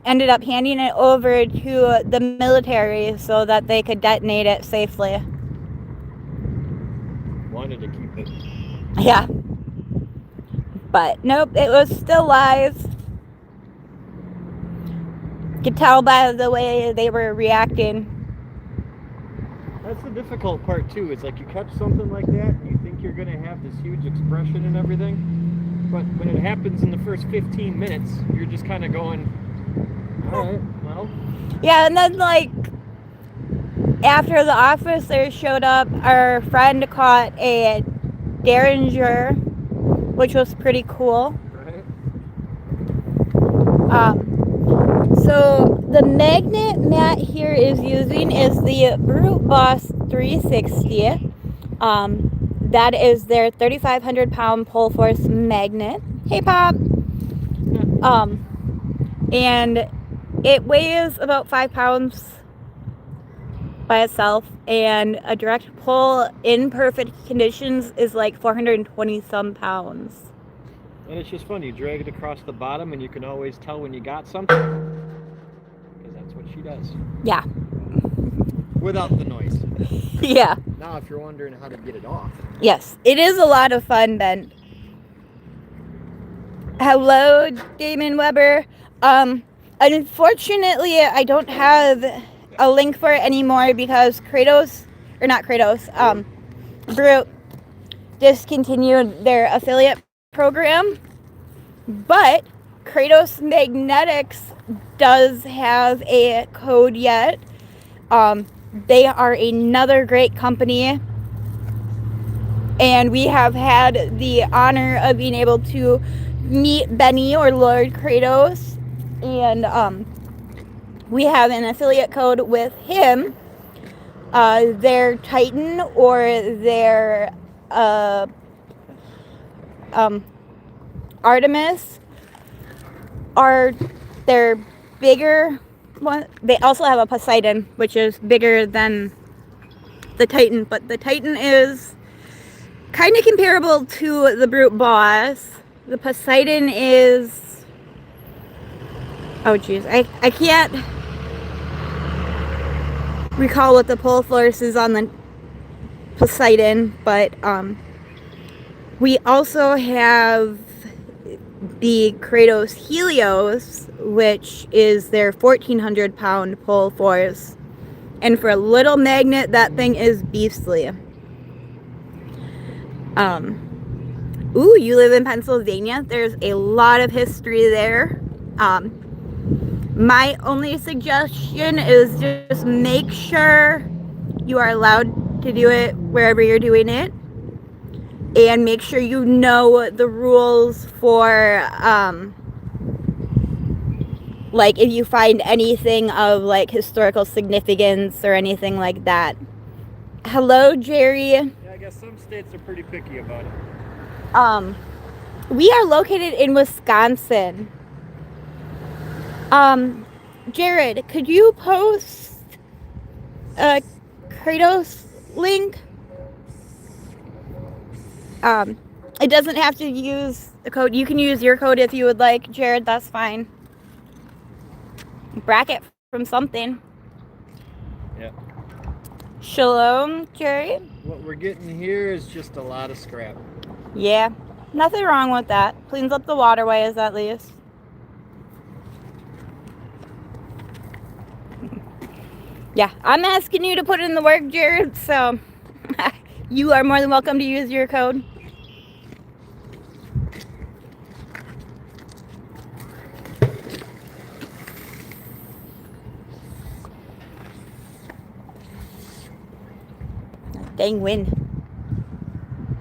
ended up handing it over to the military so that they could detonate it safely. Wanted to keep it. Yeah. But nope, it was still live. Could tell by the way they were reacting. That's the difficult part too. It's like you catch something like that and you think you're gonna have this huge expression and everything, but when it happens in the first 15 minutes, you're just kind of going, all right, well. Yeah, and then like after the officers showed up, our friend caught a derringer, which was pretty cool. Right? So the magnet Matt here is using is the Brute Boss 360. That is their 3,500 pound pull force magnet. Hey, Pop. And it weighs about 5 pounds by itself, and a direct pull in perfect conditions is like 420 some pounds. And it's just fun. You drag it across the bottom, and you can always tell when you got something, because that's what she does. Yeah. Without the noise. Yeah. Now, if you're wondering how to get it off. Yes, it is a lot of fun, Ben. Hello, Damon Weber. Unfortunately, I don't have a link for it anymore because Kratos, or not Kratos, Brute discontinued their affiliate program. But Kratos Magnetics does have a code yet. They are another great company, and we have had the honor of being able to meet Benny, or Lord Kratos, and we have an affiliate code with him. Their Titan or their Artemis are their bigger one. They also have a Poseidon, which is bigger than the Titan, but the Titan is kind of comparable to the Brute Boss. The Poseidon is, oh geez, I can't recall what the pull force is on the Poseidon, but we also have the Kratos Helios, which is their 1,400 pound pull force, and for a little magnet that thing is beastly. Ooh, you live in Pennsylvania. There's a lot of history there. My only suggestion is just make sure you are allowed to do it wherever you're doing it, and make sure you know the rules for like if you find anything of like historical significance or anything like that. Hello, Jerry. Yeah, I guess some states are pretty picky about it. We are located in Wisconsin. Jared, could you post a Kratos link? It doesn't have to use the code. You can use your code if you would like, Jared. That's fine. Bracket from something. Yeah. Shalom, Jared. What we're getting here is just a lot of scrap. Yeah, nothing wrong with that. Cleans up the waterways at least. Yeah, I'm asking you to put in the work, Jared, so you are more than welcome to use your code. Dang wind. A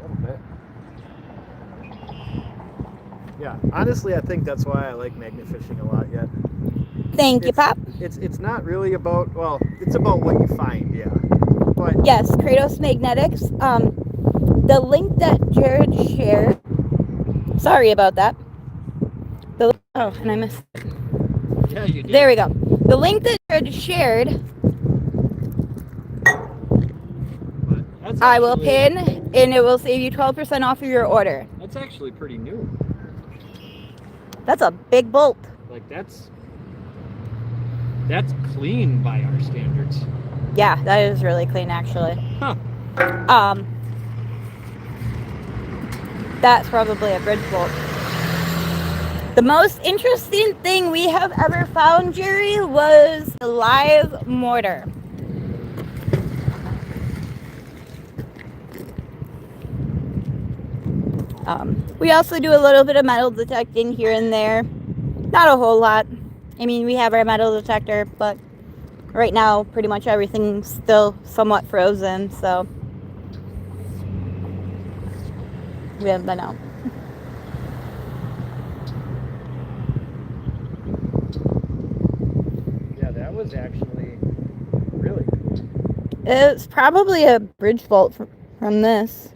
little bit. Yeah, honestly, I think that's why I like magnet fishing a lot yet. Thank you, Pop. It's not really about, well, it's about what you find, yeah. But Yes, Kratos Magnetics. The link that Jared shared. Sorry about that. Oh, and I missed it. yeah, you did. There we go. The link that Jared shared, That's I will actually- pin, and it will save you 12% off of your order. That's actually pretty new. That's a big bolt. Like that's clean by our standards. Yeah, that is really clean, actually. Huh. That's probably a bridge bolt. The most interesting thing we have ever found, Jerry, was a live mortar. We also do a little bit of metal detecting here and there. Not a whole lot. I mean, we have our metal detector, but Right now, pretty much everything's still somewhat frozen, so we haven't been out. Yeah, that was actually really cool. It's probably a bridge fault from this.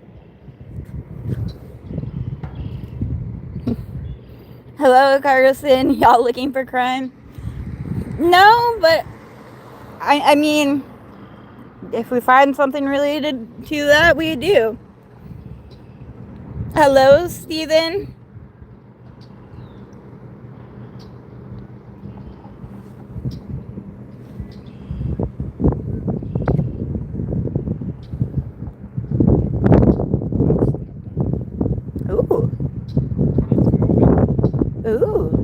Hello, Carson. Y'all looking for crime? No, but I mean, if we find something related to that, we do. Hello, Steven. Ooh. Ooh.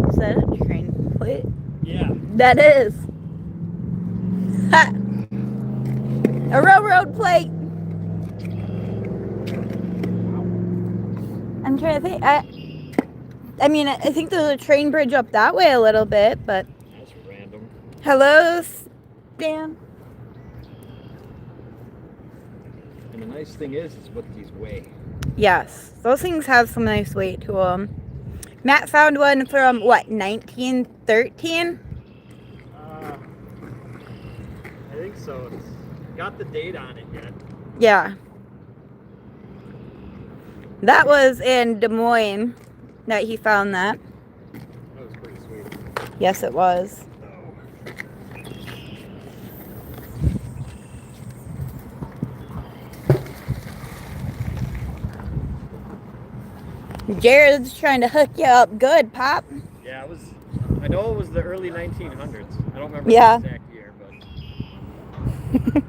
Is that a train plate? Yeah. That is. Ha! A railroad plate. I'm trying to think. I mean, I think there's a train bridge up that way a little bit, but. That's random. Hello, Dan. And the nice thing is what these weigh. Yes, those things have some nice weight to them. Matt found one from, what, 1913? I think so. It's got the date on it yet. Yeah. That was in Des Moines that he found that. That was pretty sweet. Yes, it was. Jared's trying to hook you up good, Pop. Yeah, I know it was the early 1900s. I don't remember Yeah. the exact year, but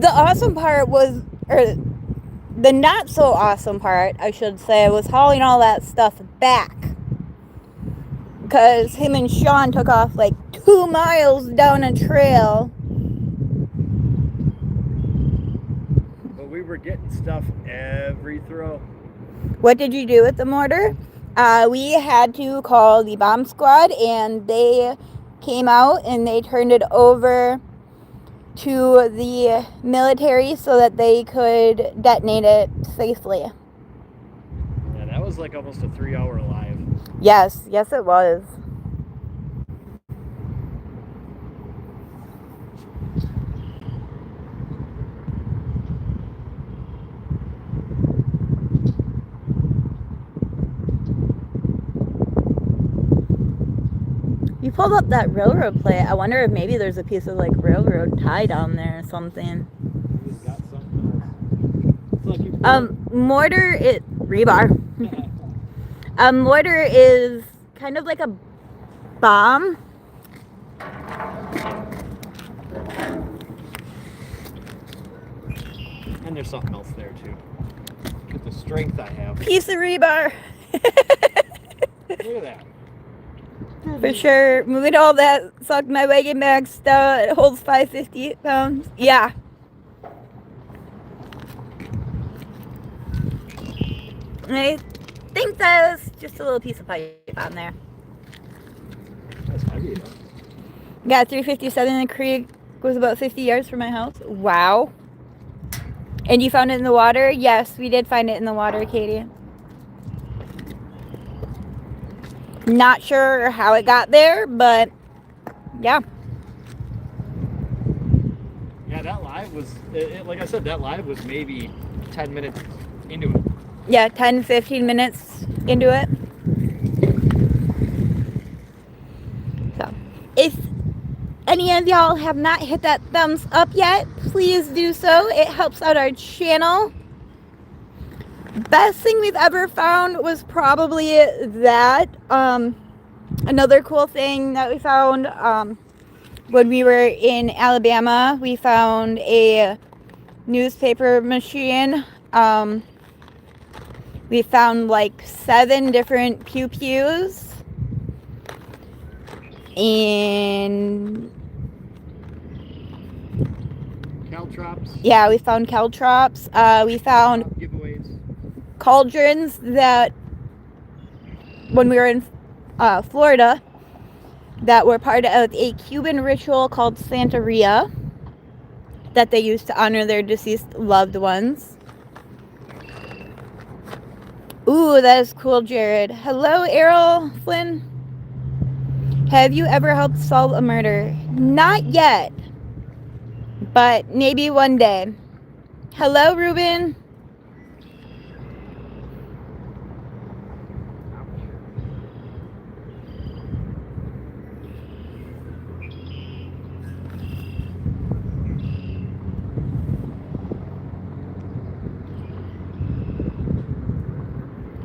The awesome part was, or the not so awesome part, I should say, was hauling all that stuff back. Because him and Sean took off like 2 miles down a trail. but we were getting stuff every throw. What did you do with the mortar? We had to call the bomb squad, and they came out and they turned it over to the military so that they could detonate it safely. Yeah, that was like almost a 3-hour live. Yes, it was. You pulled up that railroad plate. I wonder if maybe there's a piece of like railroad tie down there or something. We just got something else. It's like you Mortar is rebar. Mortar is kind of like a bomb. And there's something else there too. With the strength I have. Piece of rebar. Look at that. For sure. Moving all that suck my wagon bag stuff. It holds 550 pounds. Yeah. I think that's just a little piece of pipe on there. That's heavy though. Yeah, 357 in the creek was about 50 yards from my house. Wow. And you found it in the water? Yes, we did find it in the water, Katie. Not sure how it got there, but yeah. Yeah, that live was, like I said, that live was maybe 10 minutes into it. Yeah, 10, 15 minutes into it. So, if any of y'all have not hit that thumbs up yet, please do so. It helps out our channel. Best thing we've ever found was probably that. Another cool thing that we found when we were in Alabama, we found a newspaper machine. We found like 7 different pew-pews. And Caltrops. yeah, we found caltrops. We found Giveaways. cauldrons that when we were in Florida that were part of a Cuban ritual called Santeria that they used to honor their deceased loved ones. Ooh, that is cool, Jared. Hello, Errol Flynn. Have you ever helped solve a murder? Not yet, but maybe one day. Hello, Ruben.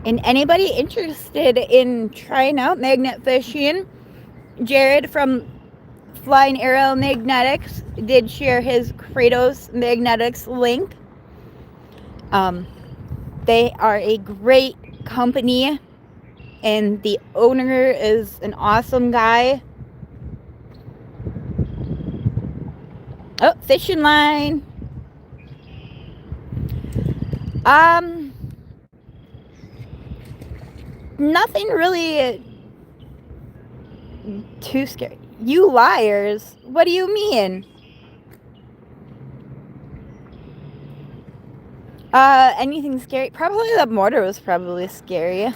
And anybody interested in trying out magnet fishing, Jared from Flying Arrow Magnetics did share his Kratos Magnetics link. They are a great company, and the owner is an awesome guy. Oh, fishing line. Nothing really too scary. You liars. What do you mean? Anything scary? Probably the mortar was probably scary.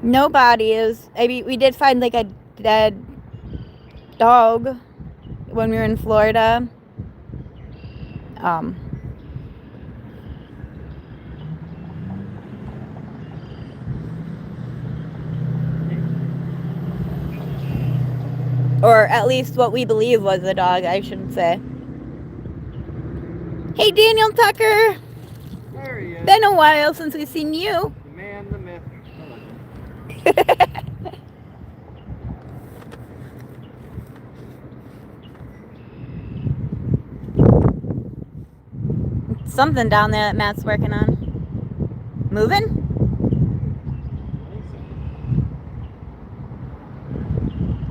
No bodies. I mean, we did find like a dead dog when we were in Florida. Or at least what we believe was a dog, I should say. Hey, Daniel Tucker. There he is. Been a while since we've seen you. The man, the myth. Something down there that Matt's working on. Moving?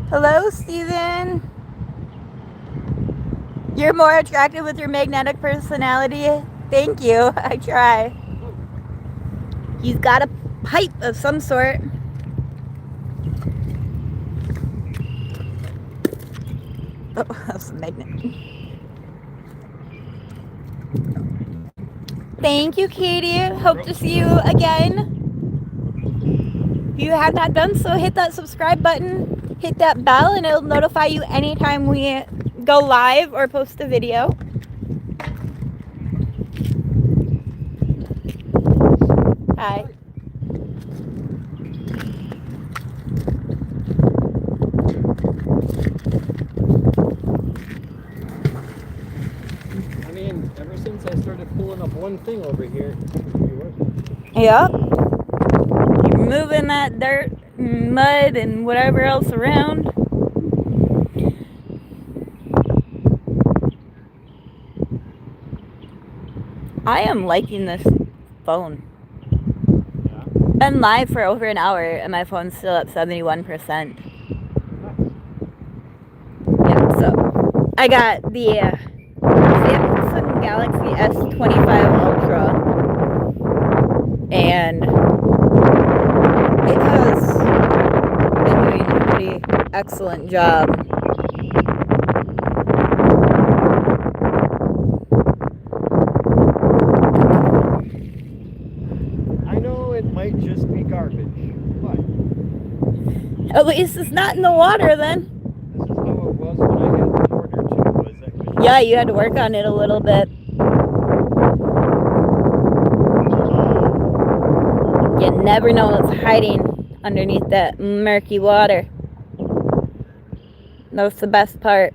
Hello, Steven. You're more attractive with your magnetic personality. Thank you. I try. He's got a pipe of some sort. Oh, that's a magnet. Thank you, Katie. Hope to see you again. If you have not done so, hit that subscribe button, hit that bell, and it'll notify you anytime we go live or post a video. Hi. I mean, ever since I started pulling up one thing over here, it seems to be working. Yep. You're moving that dirt, and mud, and whatever else around. I am liking this phone. Yeah. Been live for over an hour, and my phone's still at 71%. Yep, so I got the Samsung Galaxy S25 Ultra, and it has been doing a pretty excellent job. I know it might just be garbage, but At least it's not in the water then. this is how it was when I had the mortar too. Was that Yeah, you had to work on it a little bit. You never know what's hiding underneath that murky water. That's the best part.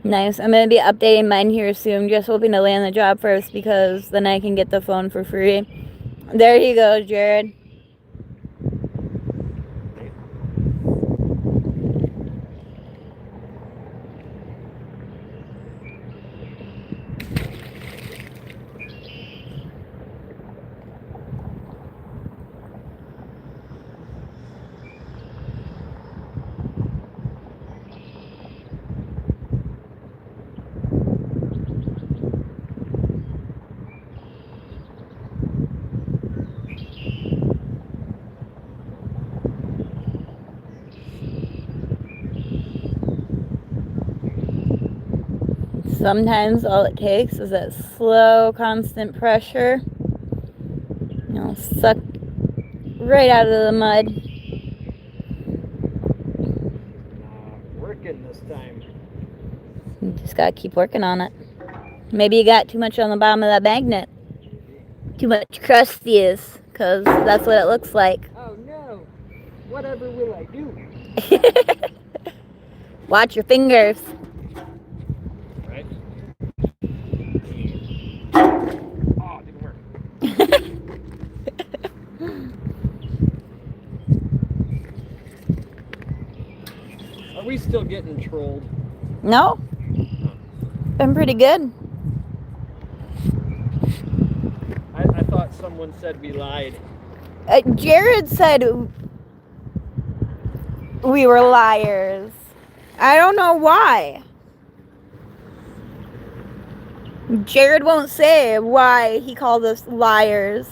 Nice. I'm going to be updating mine here soon. Just hoping to land the job first because then I can get the phone for free. There you go, Jared. Sometimes all it takes is that slow, constant pressure. You'll suck right out of the mud. Working this time. You just gotta keep working on it. Maybe you got too much on the bottom of that magnet. Too much crusties, because that's what it looks like. Oh no! Whatever will I do? Watch your fingers. Right? Oh, it didn't work. Are we still getting trolled? No? Been pretty good. I thought someone said we lied. Jared said we were liars. I don't know why. Jared won't say why he called us liars.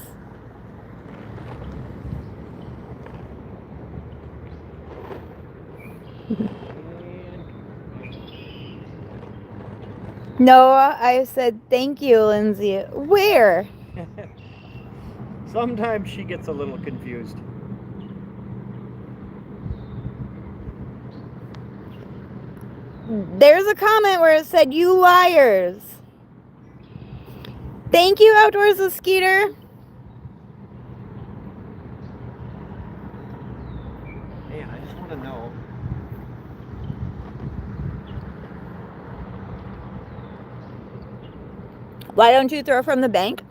No, I said thank you, Lindsay. Where? Sometimes she gets a little confused. There's a comment where it said, you liars. Thank you, Outdoors with Skeeter. Man, I just want to know. Why don't you throw from the bank?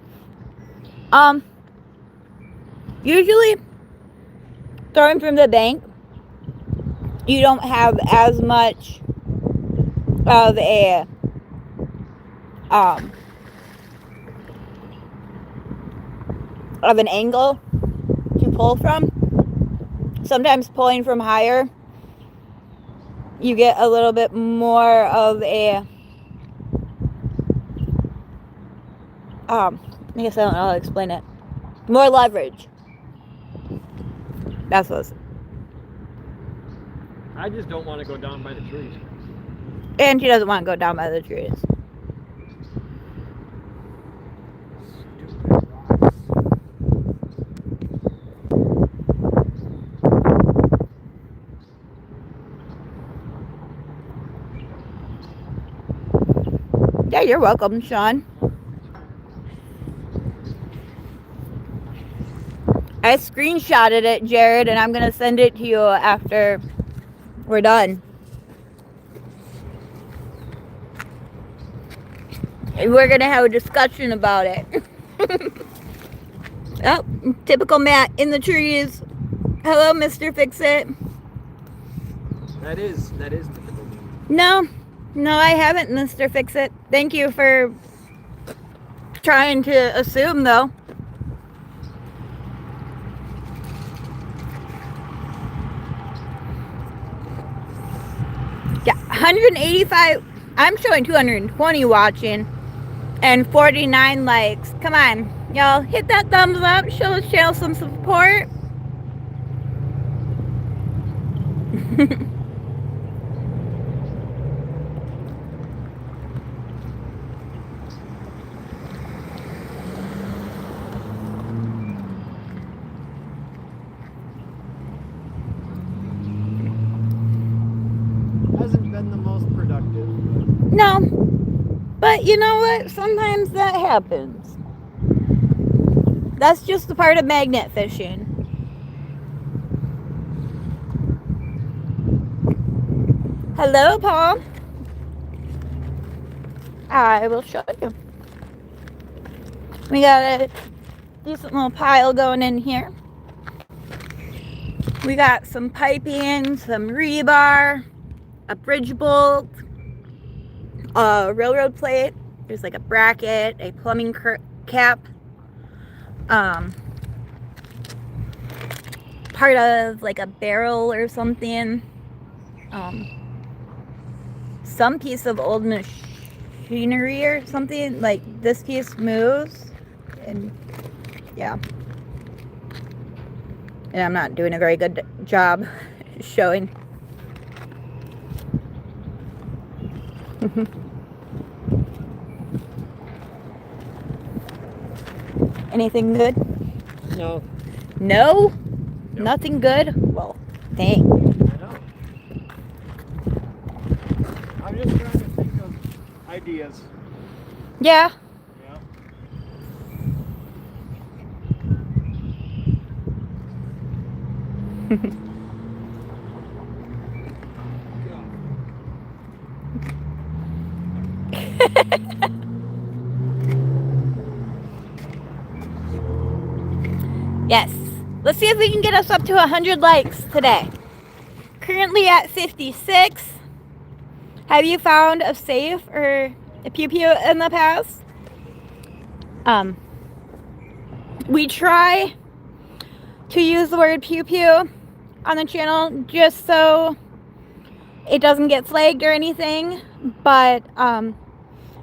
Usually throwing from the bank, you don't have as much of a of an angle to pull from. Sometimes pulling from higher, you get a little bit more of a I guess I don't know how to explain it. More leverage. That's what it's. I just don't want to go down by the trees. And she doesn't want to go down by the trees. Stupid rocks. Yeah, you're welcome, Sean. I screenshotted it, Jared, and I'm going to send it to you after we're done. And we're going to have a discussion about it. Oh, typical Matt in the trees. Hello, Mr. Fix-It. That is typical. No, I haven't, Mr. Fix-It. Thank you for trying to assume, though. Yeah, 185. I'm showing 220 watching and 49 likes. Come on, y'all, hit that thumbs up. Show this channel some support. Hasn't been the most productive. No, but you know what? Sometimes that happens. That's just a part of magnet fishing. Hello, Paul. I will show you. We got a decent little pile going in here. We got some piping, some rebar, a bridge bolt, a railroad plate. There's like a bracket, a plumbing cap, part of like a barrel or something, some piece of old machinery or something. Like this piece moves, and yeah. And I'm not doing a very good job showing. Anything good? No. No? Nope. Nothing good? Well, dang. I know. I'm just trying to think of ideas. Yeah. Yeah. Yes. Let's see if we can get us up to 100 likes today. Currently at 56. Have you found a safe or a pew-pew in the past? We try to use the word pew-pew on the channel just so it doesn't get flagged or anything, but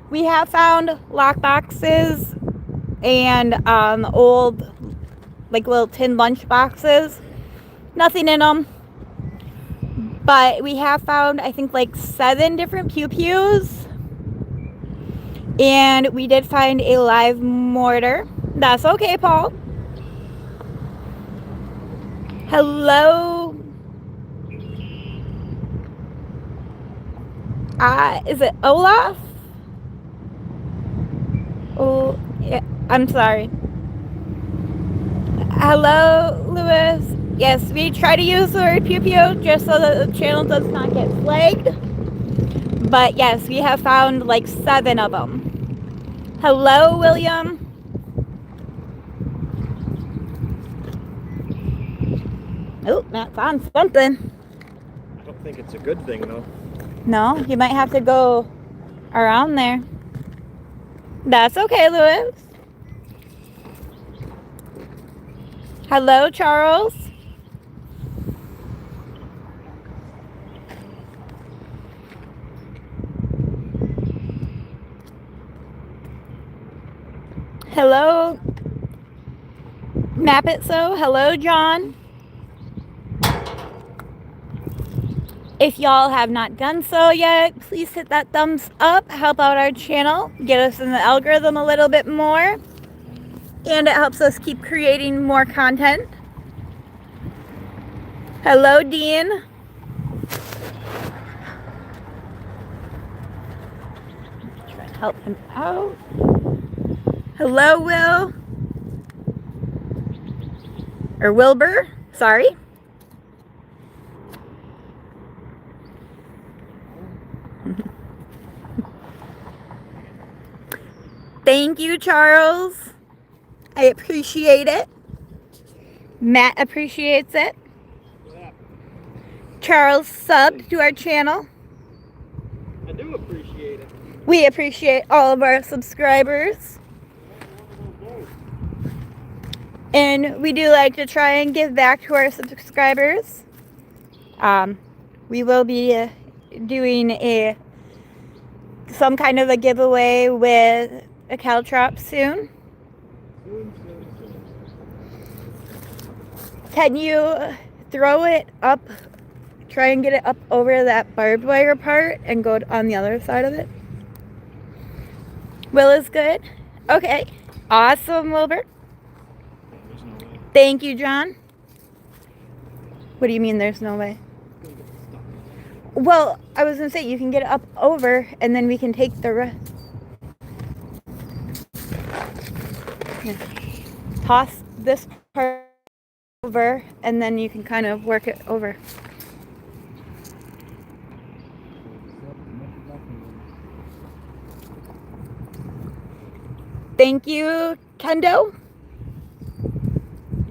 we have found lock boxes and old like little tin lunch boxes. Nothing in them, but we have found I think like 7 different pew-pews, and we did find a live mortar. That's okay, Paul. Hello. Is it Olaf? Oh, yeah, I'm sorry. Hello, Lewis. Yes, we try to use the word pew-pew just so that the channel does not get flagged. But yes, we have found like 7 of them. Hello, William. Oh, Matt found something. I don't think it's a good thing, though. No, you might have to go around there. That's okay, Lewis. Hello, Charles. Hello, Map It So. Hello, John. If y'all have not done so yet, please hit that thumbs up, help out our channel, get us in the algorithm a little bit more, and it helps us keep creating more content. Hello, Dean. Try to help him out. Hello, Will. Or Wilbur, sorry. Thank you, Charles. I appreciate it. Matt appreciates it. Yeah. Charles subbed to our channel. I do appreciate it. We appreciate all of our subscribers. And we do like to try and give back to our subscribers. We will be doing some kind of a giveaway with a caltrop soon. Can you throw it up, try and get it up over that barbed wire part and go on the other side of it? Will is good? Okay. Awesome, Wilbur. There's no way. Thank you, John. What do you mean there's no way? Well, I was going to say you can get it up over and then we can take the rest. Toss this part over and then you can kind of work it over. Thank you, Kendo.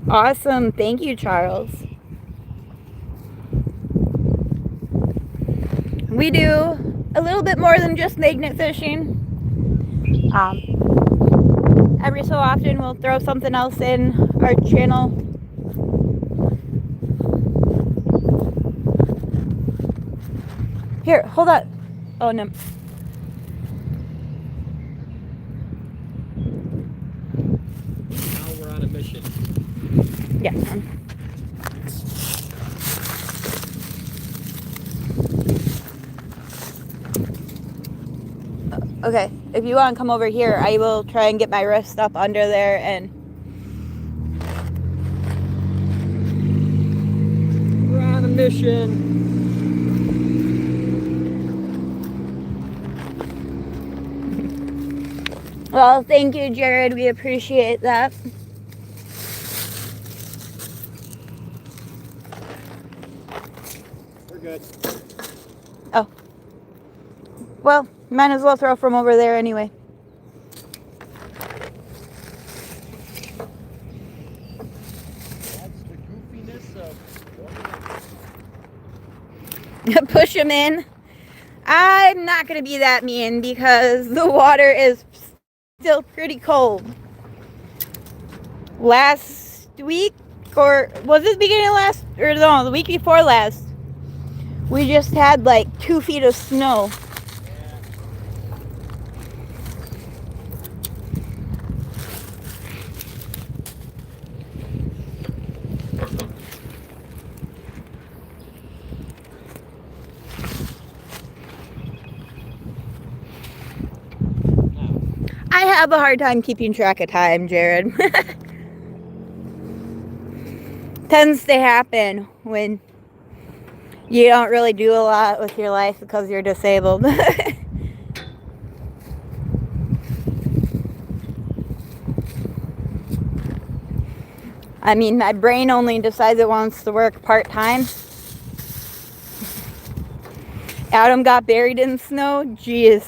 Awesome. Thank you, Charles. We do a little bit more than just magnet fishing. Every so often we'll throw something else in our channel. Here, hold on. Oh no. Now we're on a mission. Yeah. Okay, if you want to come over here, I will try and get my wrist up under there and fishing. Well, thank you, Jared. We appreciate that. We're good. Oh. Well, might as well throw from over there anyway. That's the goofiness of... Push them in. I'm not going to be that mean because the water is still pretty cold. Last week, or was it the beginning of last, or no, the week before last, we just had like 2 feet of snow. I have a hard time keeping track of time, Jared. Tends to happen when you don't really do a lot with your life because you're disabled. I mean, my brain only decides it wants to work part-time. Adam got buried in snow. Jeez.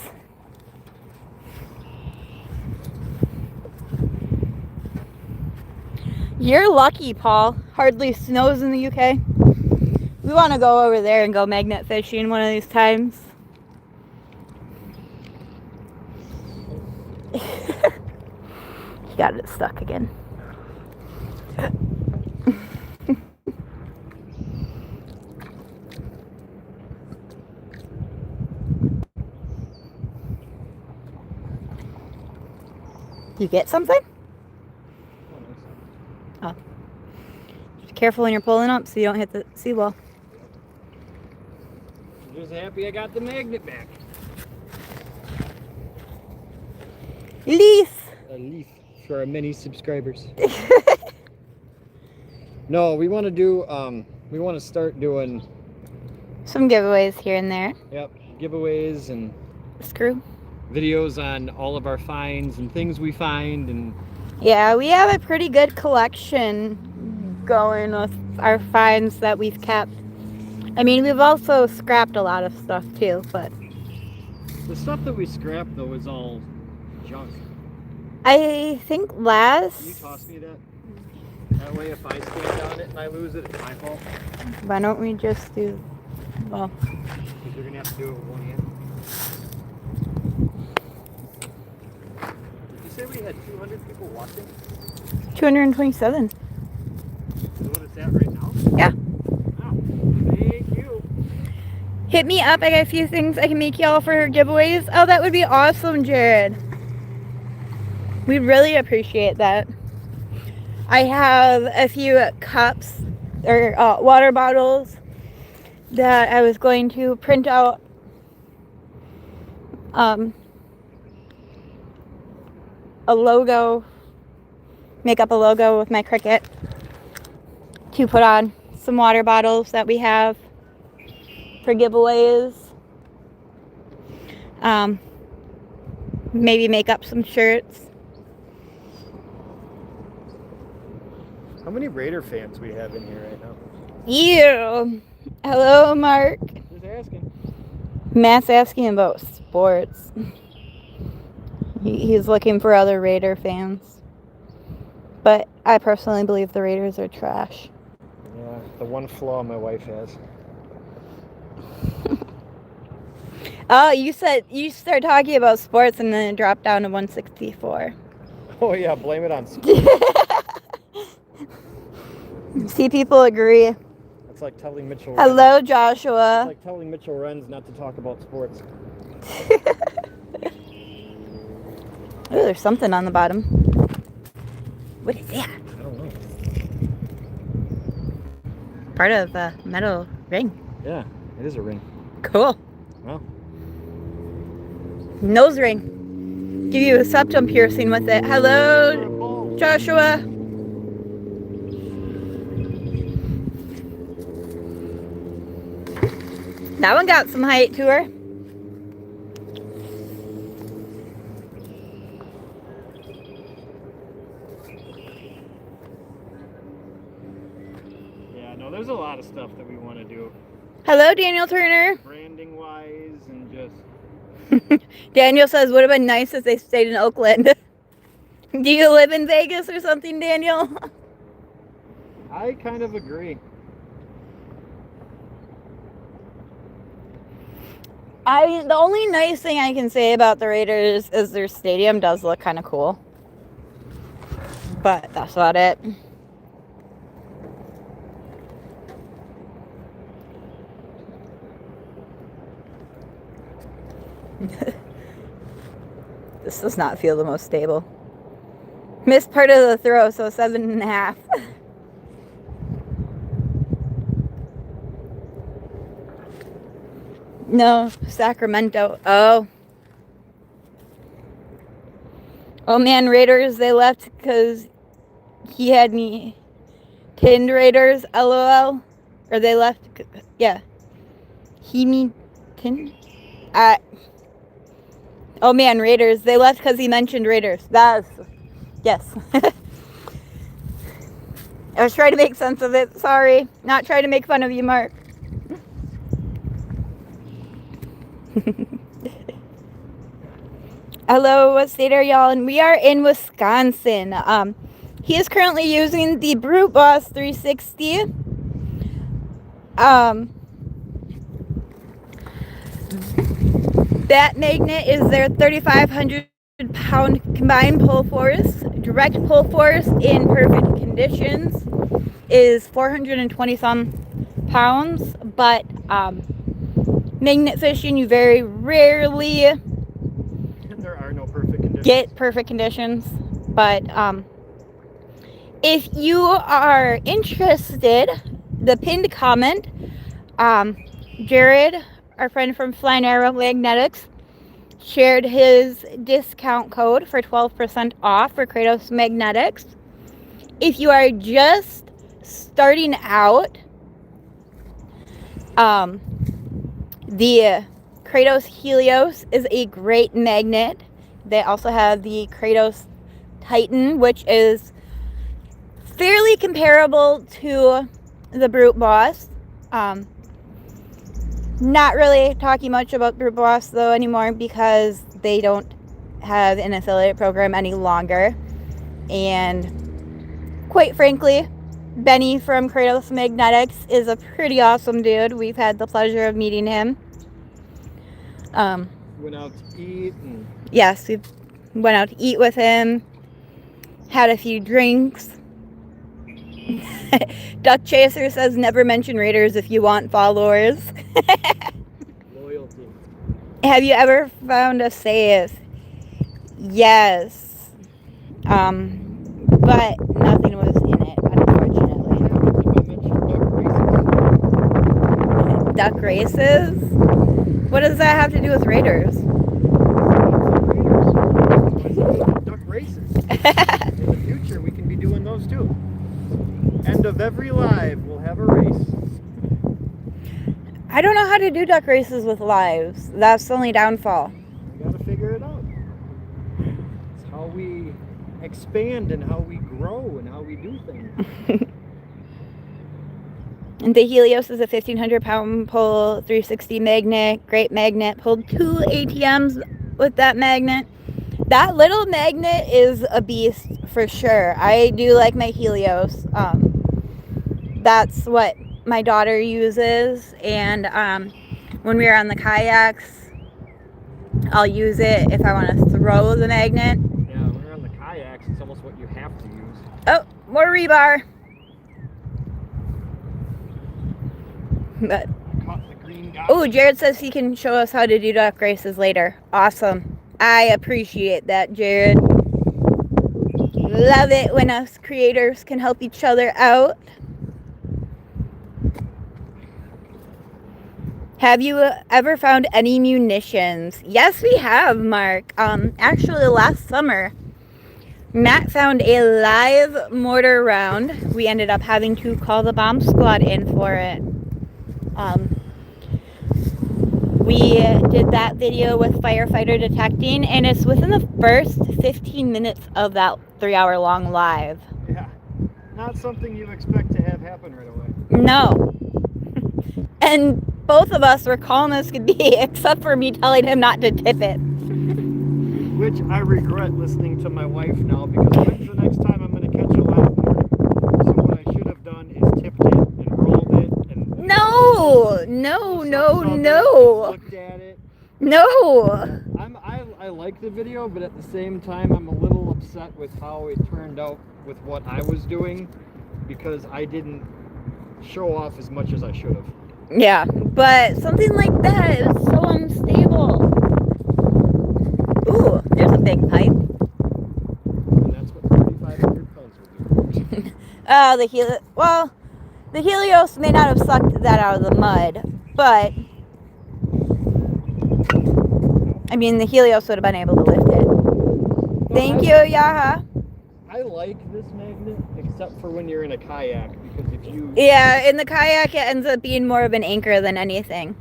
You're lucky, Paul. Hardly snows in the UK. We want to go over there and go magnet fishing one of these times. Got it stuck again. You get something? Oh. Be careful when you're pulling up so you don't hit the seawall. I'm just happy I got the magnet back. Leaf. A leaf for our many subscribers. No, we want to do, we want to start doing... Some giveaways here and there. Yep, giveaways and... Screw. Videos on all of our finds and things we find and... Yeah, we have a pretty good collection going with our finds that we've kept. I mean, we've also scrapped a lot of stuff too, but... The stuff that we scrapped, though, is all junk. I think last... Can you toss me that? That way, if I stand on it and I lose it, it's my fault. Why don't we just do... Well... Because you're going to have to do it with one hand. Did you say we had 200 people watching? 227. So what is that right now? Yeah. Wow. Thank you. Hit me up. I got a few things I can make y'all for giveaways. Oh, that would be awesome, Jared. We really appreciate that. I have a few cups or water bottles that I was going to print out a logo, make up a logo with my Cricut to put on some water bottles that we have for giveaways. Maybe make up some shirts. How many Raider fans we have in here right now? You. Hello, Mark. Just asking. Matt's asking about sports. He's looking for other Raider fans. But I personally believe the Raiders are trash. Yeah, the one flaw my wife has. Oh, you said you started talking about sports and then it dropped down to 164. Oh yeah, blame it on sports. See, people agree. It's like telling Mitchell. Hello, Joshua. It's like telling Mitchell Renz not to talk about sports. Oh, there's something on the bottom. What is that? I don't know. Part of a metal ring. Yeah, it is a ring. Cool. Well. Nose ring. Give you a septum piercing with it. Hello, Joshua. That one got some height to her. Yeah, no, there's a lot of stuff that we want to do. Hello, Daniel Turner. Branding wise and just... Daniel says, would have been nice if they stayed in Oakland. Do you live in Vegas or something, Daniel? I kind of agree. The only nice thing I can say about the Raiders is their stadium does look kind of cool. But that's about it. This does not feel the most stable. Missed part of the throw, so 7.5. No, Sacramento. Oh man, Raiders, they left because he had me pinned. Raiders, LOL. Or they left, yeah. He me pinned? Oh man, Raiders, they left because he mentioned Raiders. That's, yes. I was trying to make sense of it, sorry. Not trying to make fun of you, Mark. Hello, what state are y'all in? We are in Wisconsin. He is currently using the Brute Boss 360. That magnet is their 3,500 pound combined pull force. Direct pull force in perfect conditions is 420 some pounds, but magnet fishing, you very rarely There are no perfect conditions. get perfect conditions. But if you are interested, the pinned comment, Jared, our friend from Flying Arrow Magnetics, shared his discount code for 12% off for Kratos Magnetics. If you are just starting out, the Kratos Helios is a great magnet. They also have the Kratos Titan, which is fairly comparable to the Brute Boss. Not really talking much about Brute Boss though anymore because they don't have an affiliate program any longer. And quite frankly, Benny from Kratos Magnetics is a pretty awesome dude. We've had the pleasure of meeting him. Went out to eat and... Yes, we went out to eat with him, had a few drinks. Duck Chaser says never mention Raiders if you want followers. Loyalty. Have you ever found a safe? Yes. But nothing was in it, unfortunately. Duck races? What does that have to do with Raiders? Duck races. In the future, we can be doing those too. End of every live, we'll have a race. I don't know how to do duck races with lives. That's the only downfall. We gotta figure it out. It's how we expand and how we grow and how we do things. And the Helios is a 1,500 pound pull 360 magnet. Great magnet. Pulled 2 ATMs with that magnet. That little magnet is a beast for sure. I do like my Helios. That's what my daughter uses, and when we are on the kayaks, I'll use it if I want to throw the magnet. Yeah, when you're on the kayaks, it's almost what you have to use. Oh, more rebar. But Caught the green guy. oh, Jared says he can show us how to do duck races later. Awesome. I appreciate that, Jared. Love it when us creators can help each other out. Have you ever found any munitions? Yes, we have, Mark. Actually, last summer, Matt found a live mortar round. We ended up having to call the bomb squad in for it. We did that video with firefighter detecting, and it's within the first 15 minutes of that 3-hour long live. Yeah. Not something you expect to have happen right away. No. And both of us were calm as could be, except for me telling him not to tip it. Which I regret listening to my wife now, because when's the next time I'm going to catch a live morning? So what I should have done is tipped it and rolled it and... No! Looked at it. No! I like the video, but at the same time, I'm a little upset with how it turned out with what I was doing, because I didn't show off as much as I should have. Yeah, but something like that is so unstable. Ooh, there's a big pipe. And that's what 3,500 pounds will do. The Helios may not have sucked that out of the mud, but I mean, the Helios would have been able to lift it. Thank you, Yaha. I like this magnet, except for when you're in a kayak, because if you... Yeah, in the kayak it ends up being more of an anchor than anything.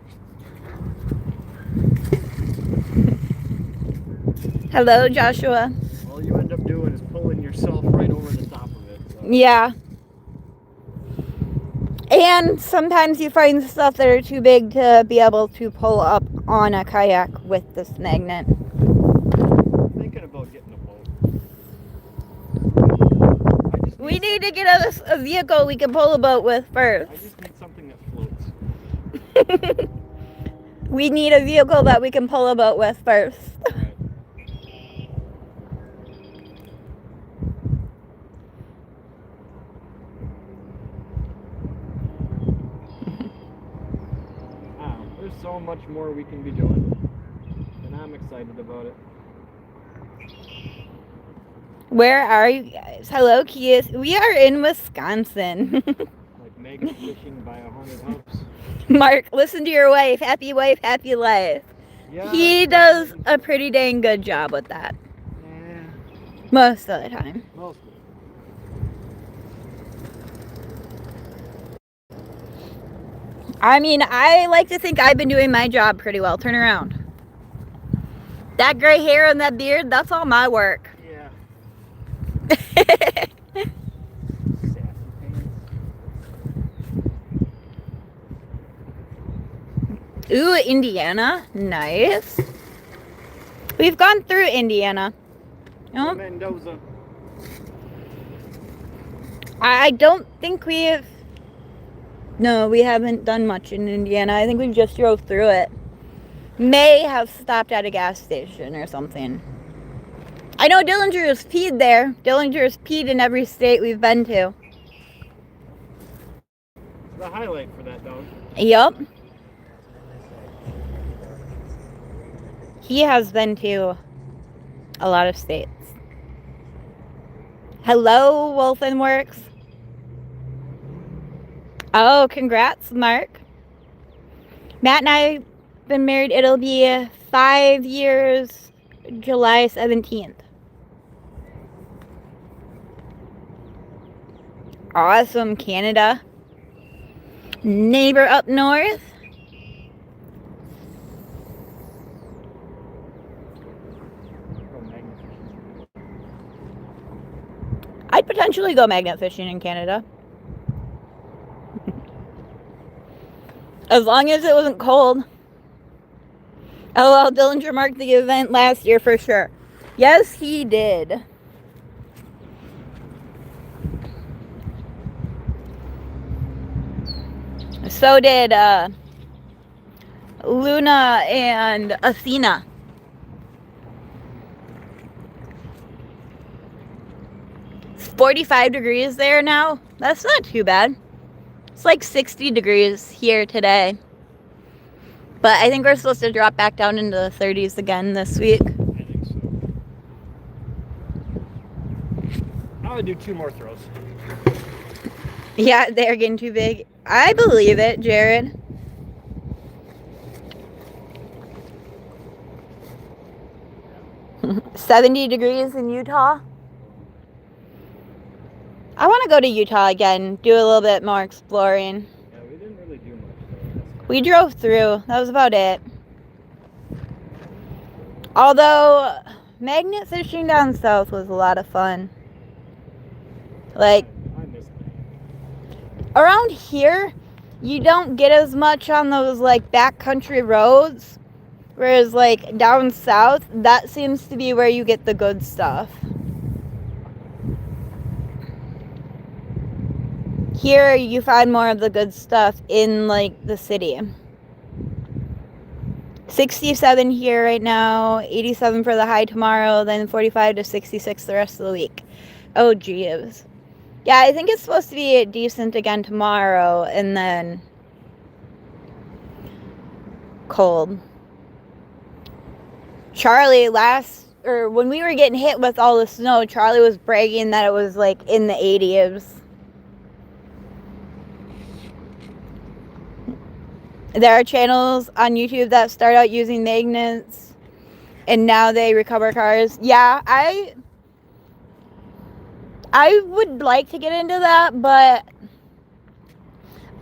Hello, Joshua. All you end up doing is pulling yourself right over the top of it. So. Yeah. And sometimes you find stuff that are too big to be able to pull up on a kayak with this magnet. I'm thinking about getting a boat. We need to get a vehicle we can pull a boat with first. I just need something that floats. We need a vehicle that we can pull a boat with first. Right. There's so much more we can be doing, and I'm excited about it. Where are you guys? Hello, Kias. We are in Wisconsin. Like mega fishing by 100 hubs. Mark, listen to your wife. Happy life. Yeah, He does a pretty dang good job with that. Yeah. Most of the time. Most of it. I mean, I like to think I've been doing my job pretty well. Turn around. That gray hair and that beard, that's all my work. Yeah. Ooh, Indiana. Nice. We've gone through Indiana. Oh. Mendoza. I don't think we've... No, we haven't done much in Indiana. I think we just drove through it. May have stopped at a gas station or something. I know Dillinger's peed there. Dillinger's peed in every state we've been to. It's the highlight for that dog. Yup. He has been to a lot of states. Hello, Wolfenworks. Oh, congrats, Mark. Matt and I have been married. It'll be 5 years, July 17th. Awesome, Canada. Neighbor up north. I'd potentially go magnet fishing in Canada. As long as it wasn't cold. Oh, well, Dillinger marked the event last year for sure. Yes, he did. So did Luna and Athena. It's 45 degrees there now. That's not too bad. It's like 60 degrees here today. But I think we're supposed to drop back down into the 30s again this week. I think so. I would do 2 more throws. Yeah, they're getting too big. I believe it, Jared. Yeah. 70 degrees in Utah. I want to go to Utah again, do a little bit more exploring. Yeah, we didn't really do much. We drove through. That was about it. Although, magnet fishing down south was a lot of fun. Like, I missed it. around here, you don't get as much on those, like, backcountry roads. Whereas, like, down south, that seems to be where you get the good stuff. Here, you find more of the good stuff in, like, the city. 67 here right now, 87 for the high tomorrow, then 45 to 66 the rest of the week. Oh, geez. Yeah, I think it's supposed to be decent again tomorrow, and then cold. Charlie, when we were getting hit with all the snow, Charlie was bragging that it was, like, in the 80s. There are channels on YouTube that start out using magnets and now they recover cars. Yeah, I would like to get into that, but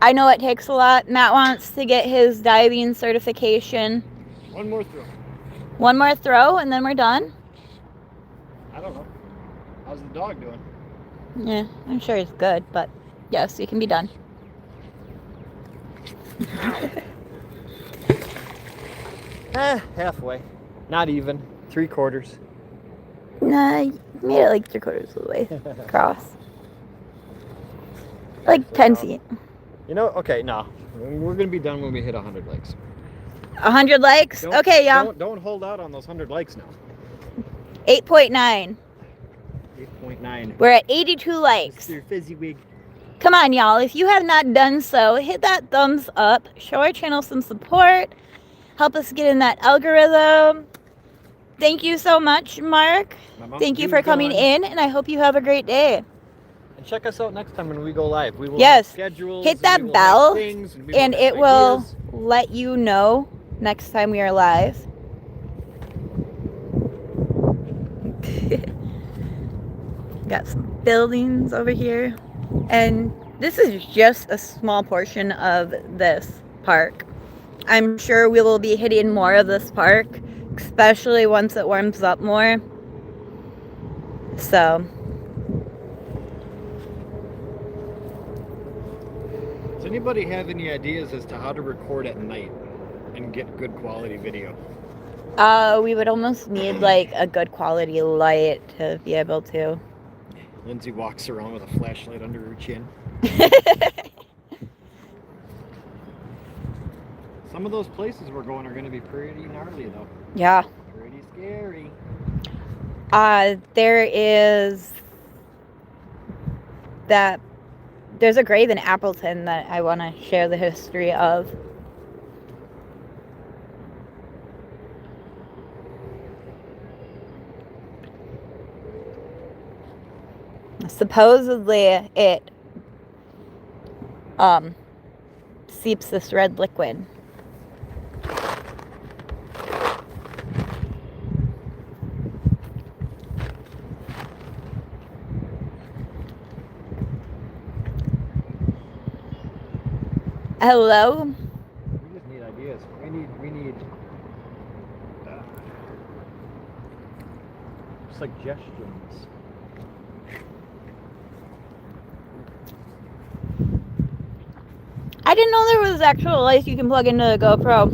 I know it takes a lot. Matt wants to get his diving certification. One more throw. One more throw and then we're done. I don't know. How's the dog doing? Yeah, I'm sure he's good, but yes, you can be done. Halfway. Not even. 3/4. Nah, you made it like 3/4 of the way across. Like 10 feet. You know, okay, no. We're going to be done when we hit 100 likes. 100 likes? Okay, y'all. Don't hold out on those 100 likes now. 8.9. 8.9. We're at 82 likes. Mr. Fizzywig. Come on, y'all. If you have not done so, hit that thumbs up. Show our channel some support. Help us get in that algorithm. Thank you so much, Mark. Thank you for coming in, and I hope you have a great day. And check us out next time when we go live. We will yes. have schedules. Hit that bell, and it will let you know next time we are live. Got some buildings over here. And this is just a small portion of this park. I'm sure we will be hitting more of this park, especially once it warms up more. So. Does anybody have any ideas as to how to record at night and get good quality video? We would almost need like a good quality light to be able to. Lindsay walks around with a flashlight under her chin. Some of those places we're going are going to be pretty gnarly, though. Yeah. Pretty scary. There's a grave in Appleton that I want to share the history of. Supposedly it seeps this red liquid. Hello? We just need ideas. We need suggestions. I didn't know there was actual lights you can plug into the GoPro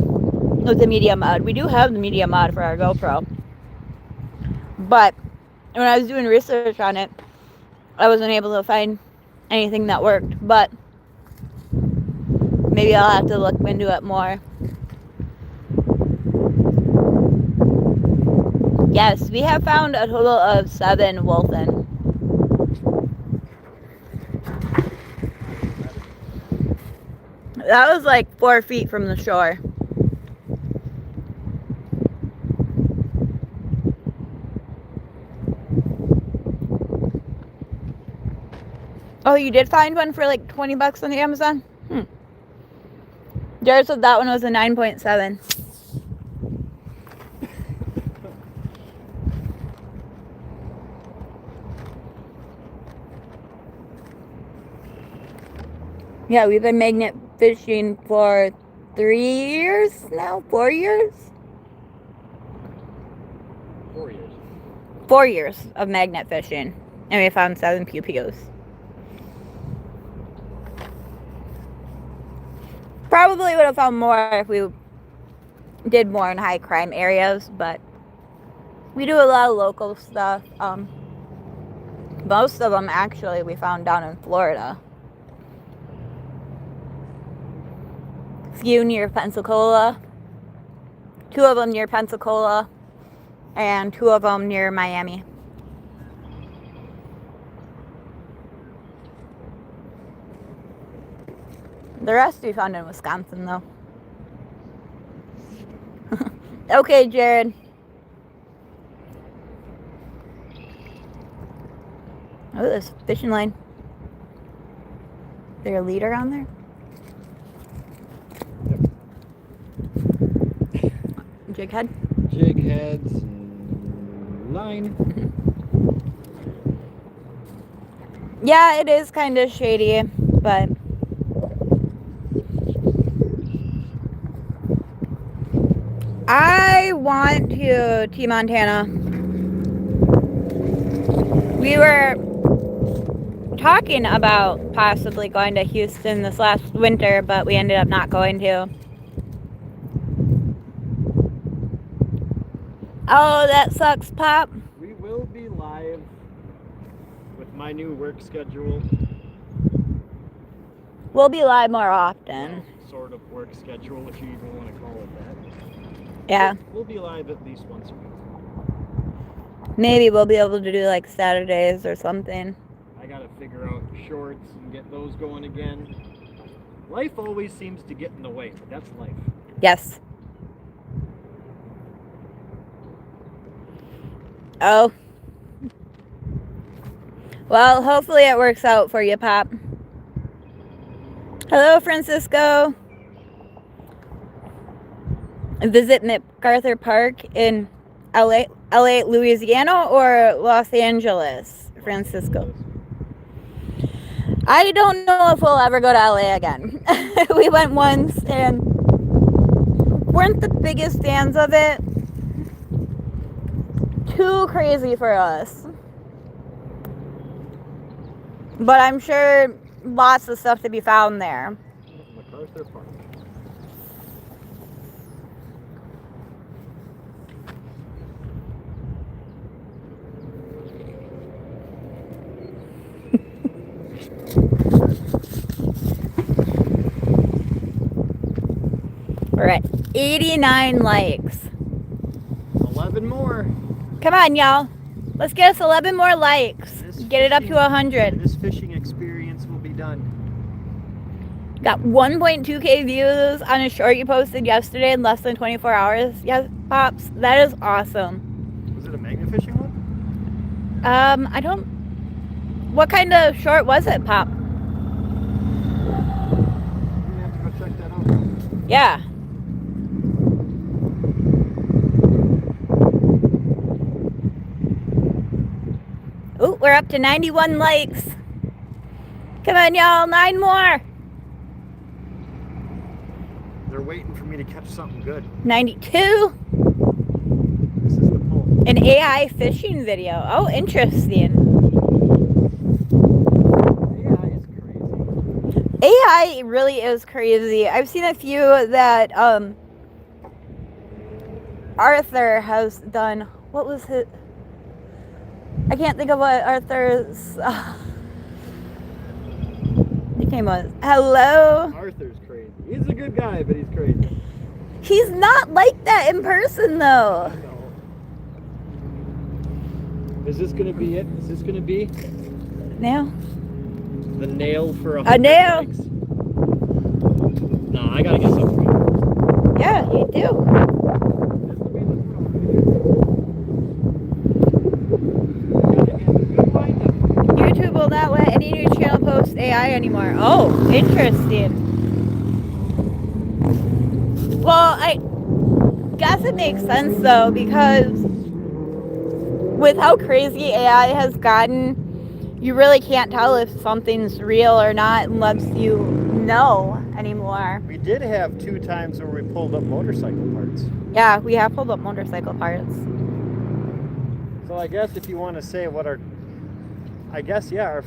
with the media mod. We do have the media mod for our GoPro. But when I was doing research on it, I wasn't able to find anything that worked. But maybe I'll have to look into it more. Yes, we have found a total of 7 wolfen. That was like 4 feet from the shore. Oh, you did find one for like 20 bucks on the Amazon? Jared said that one was a 9.7. Yeah, we've been magnet fishing for 3 years now? 4 years? 4 years. 4 years of magnet fishing, and we found 7 pew-pews. Probably would have found more if we did more in high crime areas, but we do a lot of local stuff. Most of them actually we found down in Florida. A few near Pensacola, 2 of them near Pensacola, and 2 of them near Miami. The rest we found in Wisconsin, though. Okay, Jared. Oh, this fishing line. Is there a leader on there? Jig head? Jig heads and line. Yeah, it is kind of shady, but I want to T Montana. We were talking about possibly going to Houston this last winter, but we ended up not going to. Oh, that sucks, Pop. We will be live with my new work schedule. We'll be live more often. Sort of work schedule, if you even want to call it that. Yeah. We'll be live at least once a week. Maybe we'll be able to do like Saturdays or something. I gotta figure out shorts and get those going again. Life always seems to get in the way, but that's life. Yes. Oh. Well, hopefully it works out for you, Pop. Hello, Francisco. Visit MacArthur Park in LA, Louisiana, or Los Angeles, Francisco? I don't know if we'll ever go to LA again. We went once and weren't the biggest fans of it. Too crazy for us. But I'm sure lots of stuff to be found there. MacArthur Park. We're at 89 likes. 11 more. Come on, y'all. Let's get us 11 more likes. Get it up to 100. This fishing experience will be done. Got 1.2k views on a short you posted yesterday in less than 24 hours. Yes, Pops. That is awesome. Was it a magnet fishing one? I don't... What kind of short was it, Pop? You're gonna have to go check that out. Yeah. Ooh, we're up to 91 likes. Come on, y'all. 9 more. They're waiting for me to catch something good. 92. This is the pull. An AI fishing video. Oh, interesting. AI is crazy. AI really is crazy. I've seen a few that Arthur has done. What was it? I can't think of what Arthur's nickname was. Hello? Arthur's crazy. He's a good guy, but he's crazy. He's not like that in person, though. I know. Is this gonna be it? Is this gonna be Now? the nail for A nail? likes? No, I gotta get something good. Yeah, you do. YouTube will not let any new channel post AI anymore. Oh, interesting. Well, I guess it makes sense though, because with how crazy AI has gotten, you really can't tell if something's real or not unless you know anymore. We did have 2 times where we pulled up motorcycle parts. Yeah, we have pulled up motorcycle parts. So I guess if you want to say what our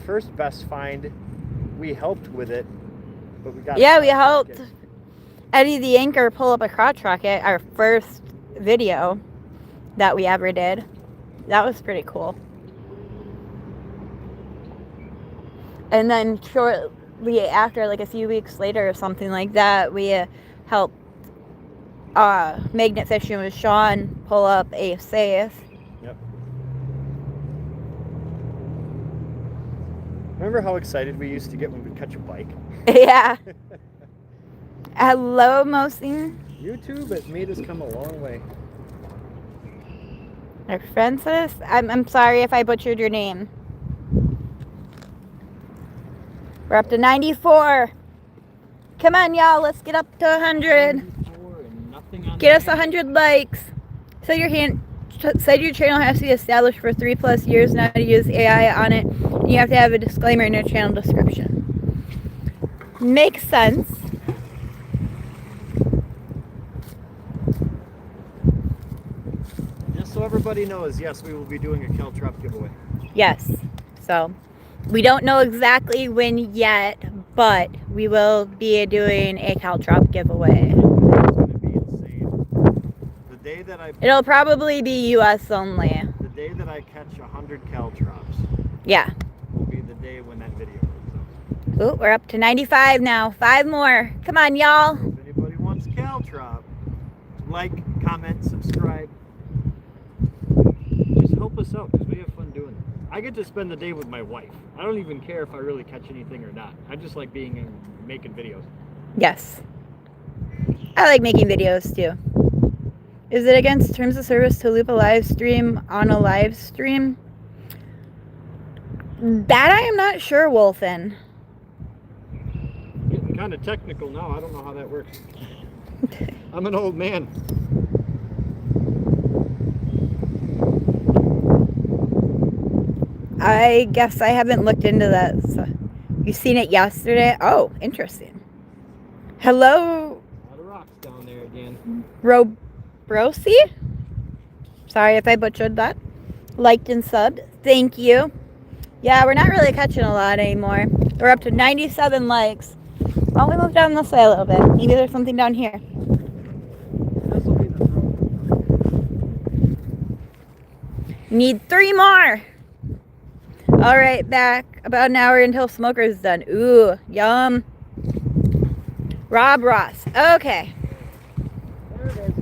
first best find, we helped with it, but we got we helped Eddie the Anchor pull up a crotch rocket, our first video that we ever did. That was pretty cool. And then shortly after, like a few weeks later or something like that, we helped magnet fishing with Sean pull up a safe. Yep. Remember how excited we used to get when we'd catch a bike? Yeah. Hello, Mosin. YouTube has made us come a long way. Francis, I'm sorry if I butchered your name. We're up to 94. Come on, y'all. Let's get up to 100. Get us 100 likes. Said your channel has to be established for 3+ years now to use AI on it. You have to have a disclaimer in your channel description. Makes sense. Just so everybody knows, yes, we will be doing a Caltrop giveaway. Yes. So, we don't know exactly when yet, but we will be doing a Caltrop giveaway. It's going to be insane. The day that It'll probably be US only. The day that I catch 100 Caltrops. Yeah. Will be the day when that video comes out. Ooh, we're up to 95 now. 5 more. Come on, y'all. If anybody wants Caltrop, like, comment, subscribe. Just help us out because we have fun doing it. I get to spend the day with my wife. I don't even care if I really catch anything or not. I just like making videos. Yes. I like making videos too. Is it against terms of service to loop a live stream on a live stream? That I am not sure, Wolfen. Getting kind of technical now. I don't know how that works. I'm an old man. I guess I haven't looked into that. So. You seen it yesterday? Oh, interesting. Hello, A lot of rocks down there again. Robrosi? Sorry if I butchered that. Liked and subbed. Thank you. Yeah, we're not really catching a lot anymore. We're up to 97 likes. Why don't we move down this way a little bit? Maybe there's something down here. This will be the throw. Need 3 more. All right, back about an hour until Smoker's done. Ooh, yum. Rob Ross. Okay. There it is.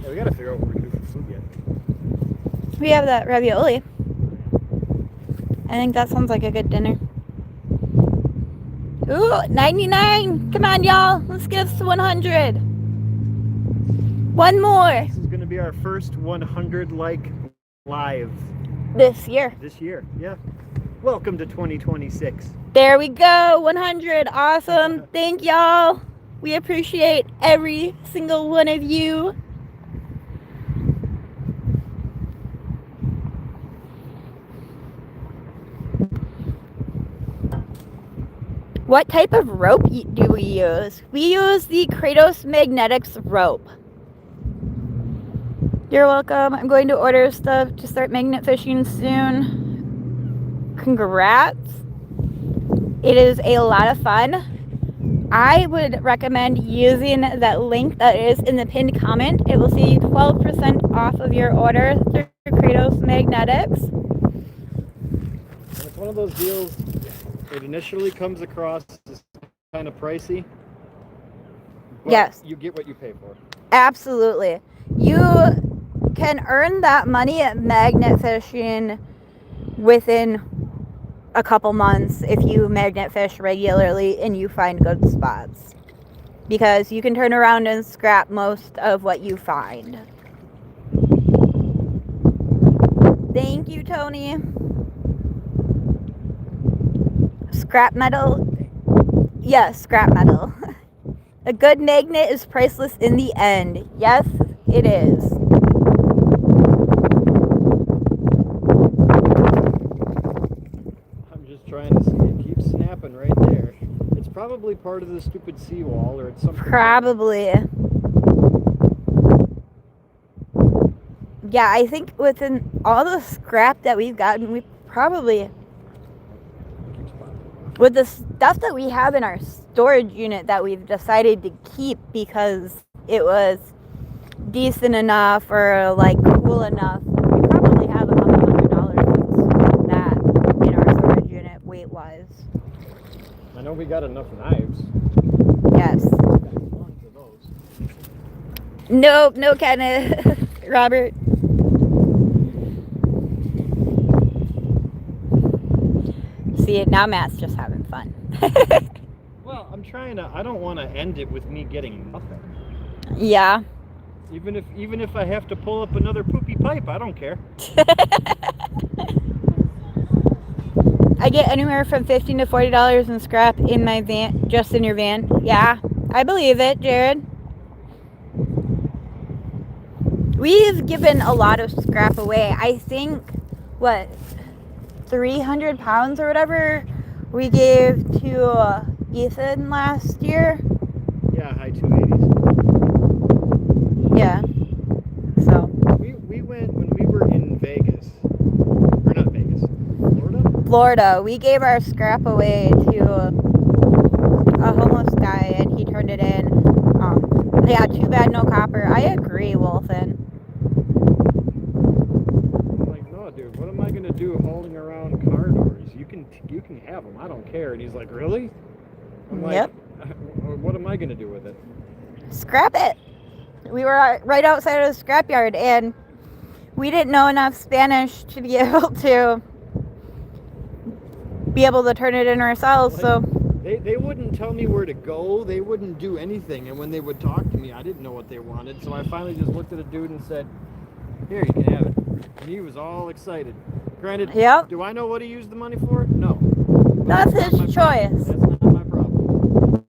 Yeah, we gotta figure out what we're gonna do for food yet. We have that ravioli. I think that sounds like a good dinner. Ooh, 99. Come on, y'all. Let's get us to 100. One more. This is gonna be our first 100 like live This year. this year. Yeah. Welcome to 2026. There we go. 100. Awesome. Thank y'all. We appreciate every single one of you. What type of rope do we use? We use the Kratos Magnetics rope. You're welcome. I'm going to order stuff to start magnet fishing soon. Congrats. It is a lot of fun. I would recommend using that link that is in the pinned comment. It will save you 12% off of your order through Kratos Magnetics. And it's one of those deals. It initially comes across as kind of pricey. But Yes. you get what you pay for. Absolutely. You can earn that money at magnet fishing within a couple months if you magnet fish regularly and you find good spots. Because you can turn around and scrap most of what you find. Thank you, Tony. Scrap metal? Yes, scrap metal. A good magnet is priceless in the end. Yes, it is. I'm just trying to see. It keeps snapping right there. It's probably part of the stupid seawall, or it's something. Probably. Yeah, I think within all the scrap that we've gotten, we probably, with the stuff that we have in our storage unit that we've decided to keep because it was decent enough or like cool enough, we probably have a couple $100 of that in our storage unit weight wise. I know we got enough knives. Yes. Tons of those. Nope, no Kenneth. Robert. See, now Matt's just having fun. Well, I'm trying to. I don't want to end it with me getting nothing. Yeah. Even if I have to pull up another poopy pipe, I don't care. I get anywhere from $15 to $40 in scrap in my van, just in your van. Yeah, I believe it, Jared. We've given a lot of scrap away. I think, what, 300 pounds or whatever we gave to Ethan last year. Yeah, high 280s. Yeah. So. We went when we were in Vegas. Or not Vegas. Florida? Florida. We gave our scrap away to a homeless guy and he turned it in. Yeah, too bad no copper. I agree, Wolfen. Like, no, dude, what am I gonna do hauling around car doors? You can have them. I don't care. And he's like, really? I'm like, Yep. What am I gonna do with it? Scrap it. We were right outside of the scrapyard and we didn't know enough Spanish to be able to turn it in ourselves. Like, so they wouldn't tell me where to go. They wouldn't do anything. And when they would talk to me, I didn't know what they wanted. So I finally just looked at a dude and said, here, you can have it. And he was all excited. Granted, Yep. Do I know what he used the money for? No. That's not his my choice. problem. That's not my problem.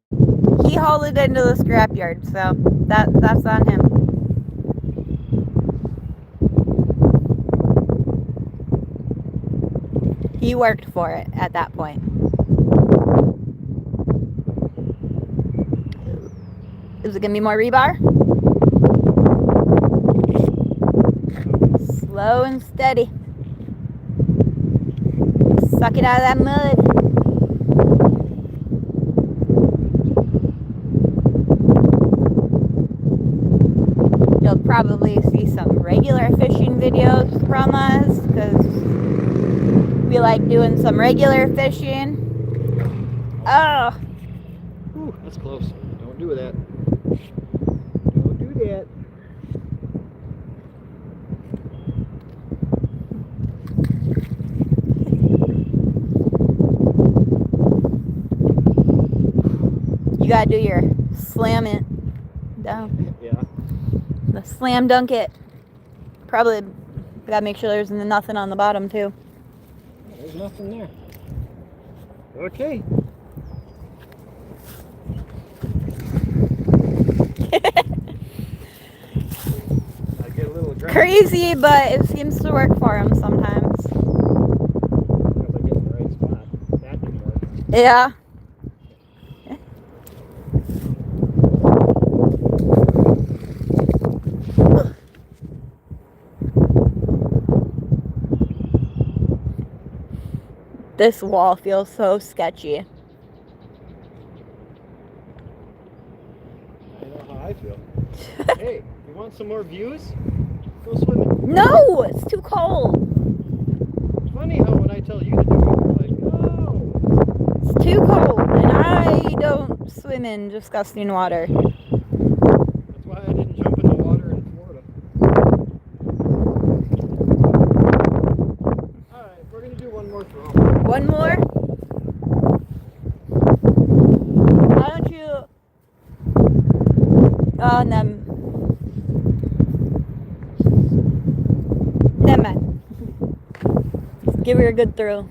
He hauled it into the scrapyard, so that's on him. He worked for it at that point. Is it gonna be more rebar? Slow and steady. Suck it out of that mud. You'll probably see some regular fishing videos from us because we like doing some regular fishing. Oh, Ooh, that's close. Don't do that. Don't do that. you gotta do your slam it down. Yeah. The slam dunk it. Probably gotta make sure there's nothing on the bottom too. There's nothing there. Okay. I get a little drunk. Crazy, but it seems to work for him sometimes. If I get in the right spot. That didn't work. Yeah. This wall feels so sketchy. I know how I feel. Hey, you want some more views? Go swimming. No, it's too cold. It's funny how when I tell you to do it, you're like, no. It's too cold, and I don't swim in disgusting water. That's why I didn't jump in the water in Florida. Alright, we're going to do one more throw. One more? Why don't you... Oh, no. Never mind. Let's give her a good throw.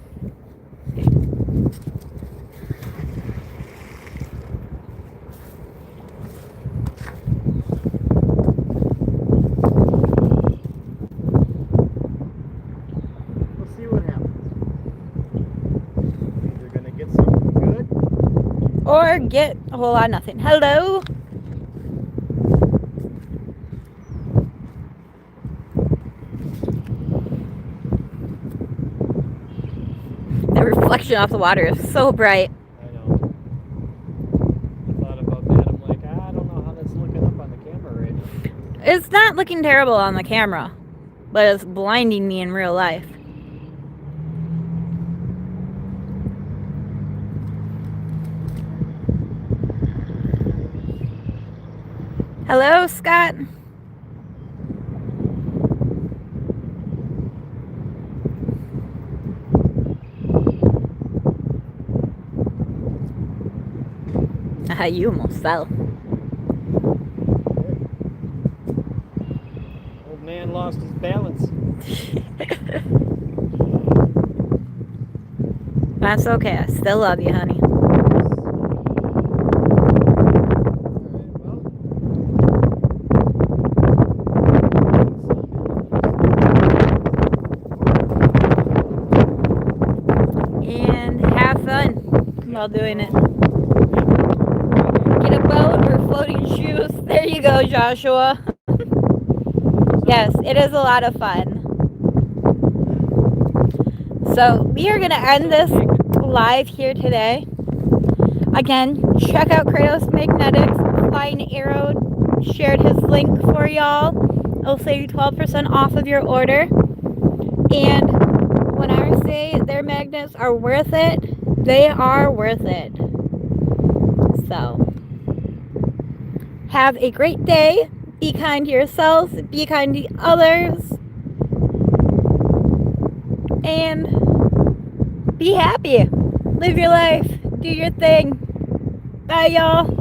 We'll see what happens. or get a whole lot of nothing. Hello? The reflection off the water is so bright. I know. I thought about that. I'm like, I don't know how that's looking up on the camera right now. It's not looking terrible on the camera, but it's blinding me in real life. Hello, Scott. You almost fell. Old man lost his balance. That's okay. I still love you, honey. And have fun while doing it. Get a boat or floating shoes. There you go, Joshua. Yes, it is a lot of fun. So we are going to end this live here today. Again, check out Kratos Magnetics. Flying Arrow shared his link for y'all. It'll save you 12% off of your order. And when I say their magnets are worth it, they are worth it. So, have a great day. Be kind to yourselves. Be kind to others. And be happy. Live your life. Do your thing. Bye, y'all.